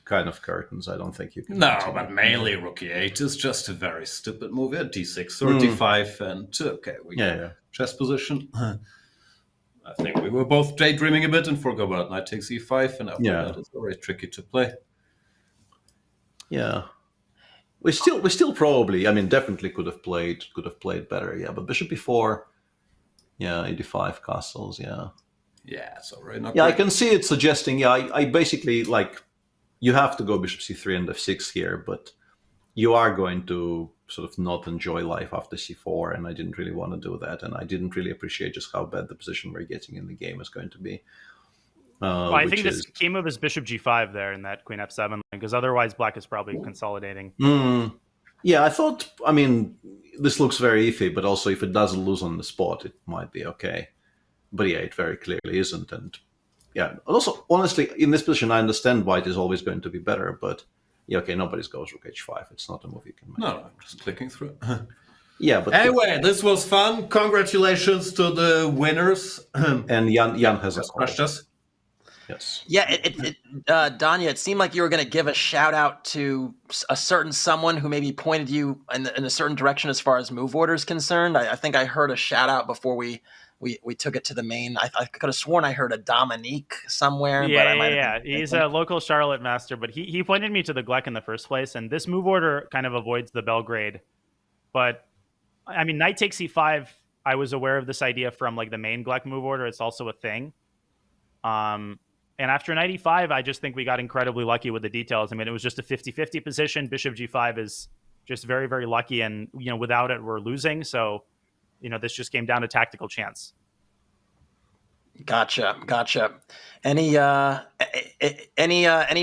kind of curtains. I don't think you can. No, continue. but mainly Rook E8 is just a very stupid move. At D6 or D5, and we got chess position. I think we were both daydreaming a bit and forgot about knight takes E5, and after that it's very tricky to play. Yeah. We still probably, I mean, definitely could have played better, yeah. But Bishop B4, 85 castles, yeah. Yeah, it's already not. Yeah, great. I can see it suggesting. Yeah, I basically like you have to go Bishop C3 and F6 here, but you are going to sort of not enjoy life after C4, and I didn't really want to do that, and I didn't really appreciate just how bad the position we're getting in the game is going to be. Well, I think this key move is Bishop G5 there in that Queen F7, because otherwise Black is probably consolidating. Yeah, I thought, I mean, this looks very iffy, but also if it doesn't lose on the spot, it might be okay. But yeah, it very clearly isn't. And yeah, also, honestly, in this position, I understand White is always going to be better, but yeah, okay, nobody's goes Rook H5. It's not a move you can make. No, I'm just clicking through. Yeah, but anyway, this was fun. Congratulations to the winners. And Jan has crushed us. Yes. Yeah, Danya, it seemed like you were going to give a shout out to a certain someone who maybe pointed you in a certain direction as far as move order is concerned. I think I heard a shout out before we took it to the main. I could have sworn I heard a Dominique somewhere. Yeah. He's a local Charlotte master, but he pointed me to the Gleck in the first place, and this move order kind of avoids the Belgrade. But I mean, knight takes e5. I was aware of this idea from like the main Gleck move order. It's also a thing. And after knight e5, I just think we got incredibly lucky with the details. I mean, it was just a 50-50 position. Bishop g5 is just very, very lucky. And, without it, we're losing. So, this just came down to tactical chance. Gotcha. Any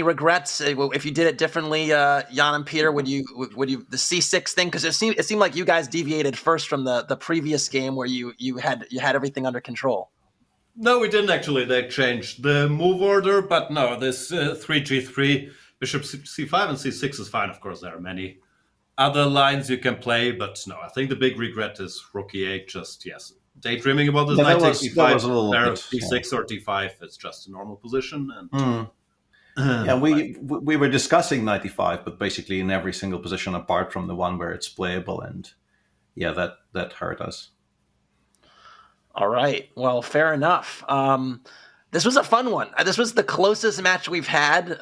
regrets if you did it differently, Jan and Peter? Would you the C6 thing? Because it seemed like you guys deviated first from the previous game where you had everything under control. No, we didn't actually. They changed the move order, but no, this 3G3, Bishop C5 and C6 is fine. Of course, there are many other lines you can play, but no, I think the big regret is Rook E8. Just, daydreaming about this knight takes E5, there D6 or D5. It's just a normal position. And yeah, we were discussing knight E5, but basically in every single position apart from the one where it's playable, and yeah, that hurt us. All right. Well, fair enough. This was a fun one. This was the closest match we've had.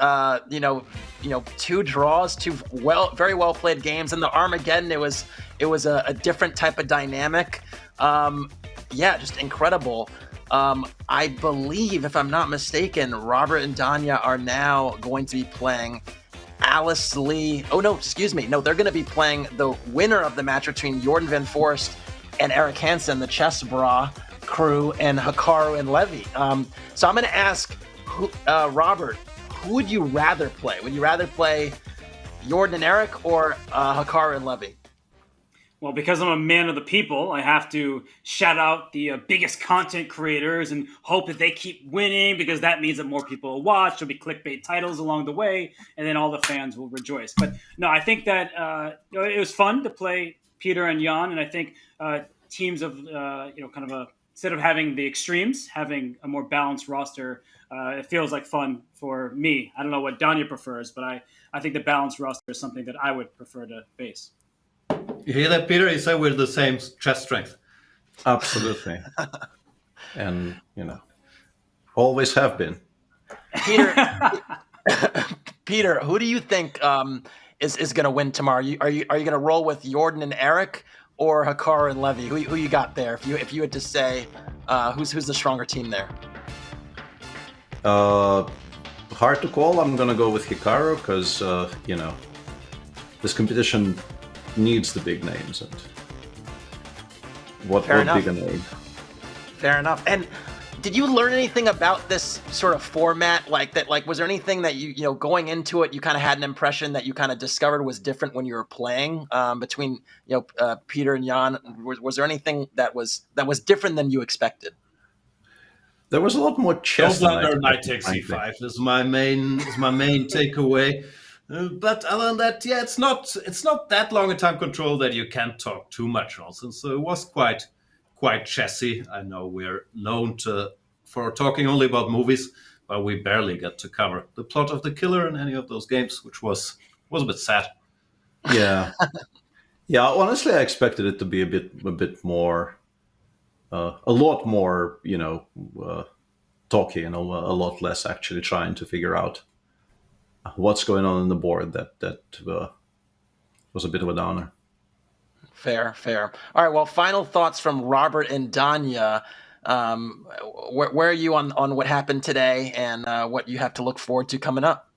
2 draws, 2 very well played games. And the Armageddon, it was a different type of dynamic. Just incredible. I believe, if I'm not mistaken, Robert and Danya are now going to be playing Alice Lee. Oh no, excuse me. No, they're going to be playing the winner of the match between Jordan Van Forst and Eric Hansen, the Chess Bra crew, and Hikaru and Levy. So I'm going to ask Robert, who would you rather play? Would you rather play Jordan and Eric or Hikaru and Levy? Well, because I'm a man of the people, I have to shout out the biggest content creators and hope that they keep winning, because that means that more people will watch. There'll be clickbait titles along the way, and then all the fans will rejoice. But no, I think that it was fun to play Peter and Jan, and I think teams of instead of having the extremes, having a more balanced roster, it feels like fun for me. I don't know what Danya prefers, but I think the balanced roster is something that I would prefer to face. You hear that, Peter? He said we're the same chess strength. Absolutely. And always have been. Peter, who do you think is going to win tomorrow? Are you going to roll with Jordan and Eric or Hikaru and Levy? Who you got there? If you had to say who's the stronger team there? Hard to call. I'm going to go with Hikaru because this competition needs the big names, and what bigger name? Fair enough. And did you learn anything about this sort of format like that? Like, was there anything that you going into it, you kind of had an impression that you kind of discovered was different when you were playing between Peter and Jan? Was there anything that was different than you expected? There was a lot more chess. Knight takes e5 is my main takeaway. But other than that, yeah, it's not that long a time control that you can't talk too much nonsense. So it was quite chessy. I know we're known for talking only about movies, but we barely get to cover the plot of The Killer in any of those games, which was a bit sad. Yeah. Yeah, honestly, I expected it to be a bit more, a lot more, talky, and a lot less actually trying to figure out what's going on the board. That was a bit of a downer. Fair. All right. Well, final thoughts from Robert and Danya. Where are you on what happened today and what you have to look forward to coming up?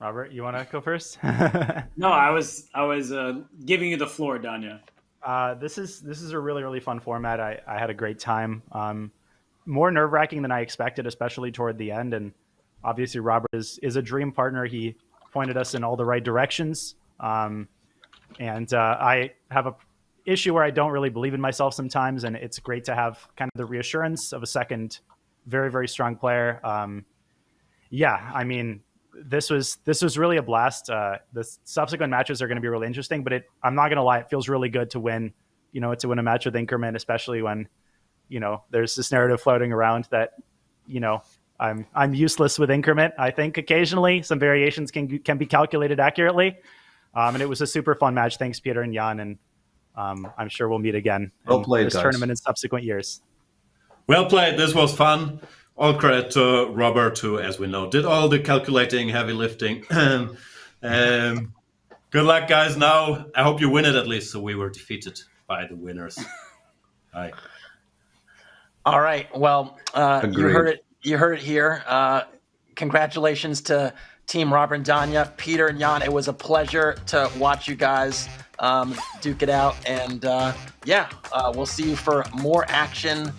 Robert, you want to go first? No, I was giving you the floor, Danya. This is a really, really fun format. I had a great time. More nerve-wracking than I expected, especially toward the end. And obviously, Robert is a dream partner. He pointed us in all the right directions. And I have a issue where I don't really believe in myself sometimes, and it's great to have kind of the reassurance of a second very, very strong player. Yeah, I mean, this was really a blast. The subsequent matches are going to be really interesting, but I'm not going to lie, it feels really good to win a match with Increment, especially when, there's this narrative floating around that, I'm useless with Increment. I think occasionally some variations can be calculated accurately. And it was a super fun match. Thanks, Peter and Jan. And I'm sure we'll meet again in this tournament in subsequent years. Well played. This was fun. All credit to Robert, who, as we know, did all the calculating, heavy lifting. Good luck, guys. Now, I hope you win it at least. So we were defeated by the winners. Bye. All right. Well, you heard it here. Congratulations to Team Robert and Danya, Peter and Jan. It was a pleasure to watch you guys duke it out. And we'll see you for more action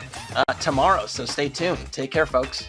tomorrow. So stay tuned. Take care, folks.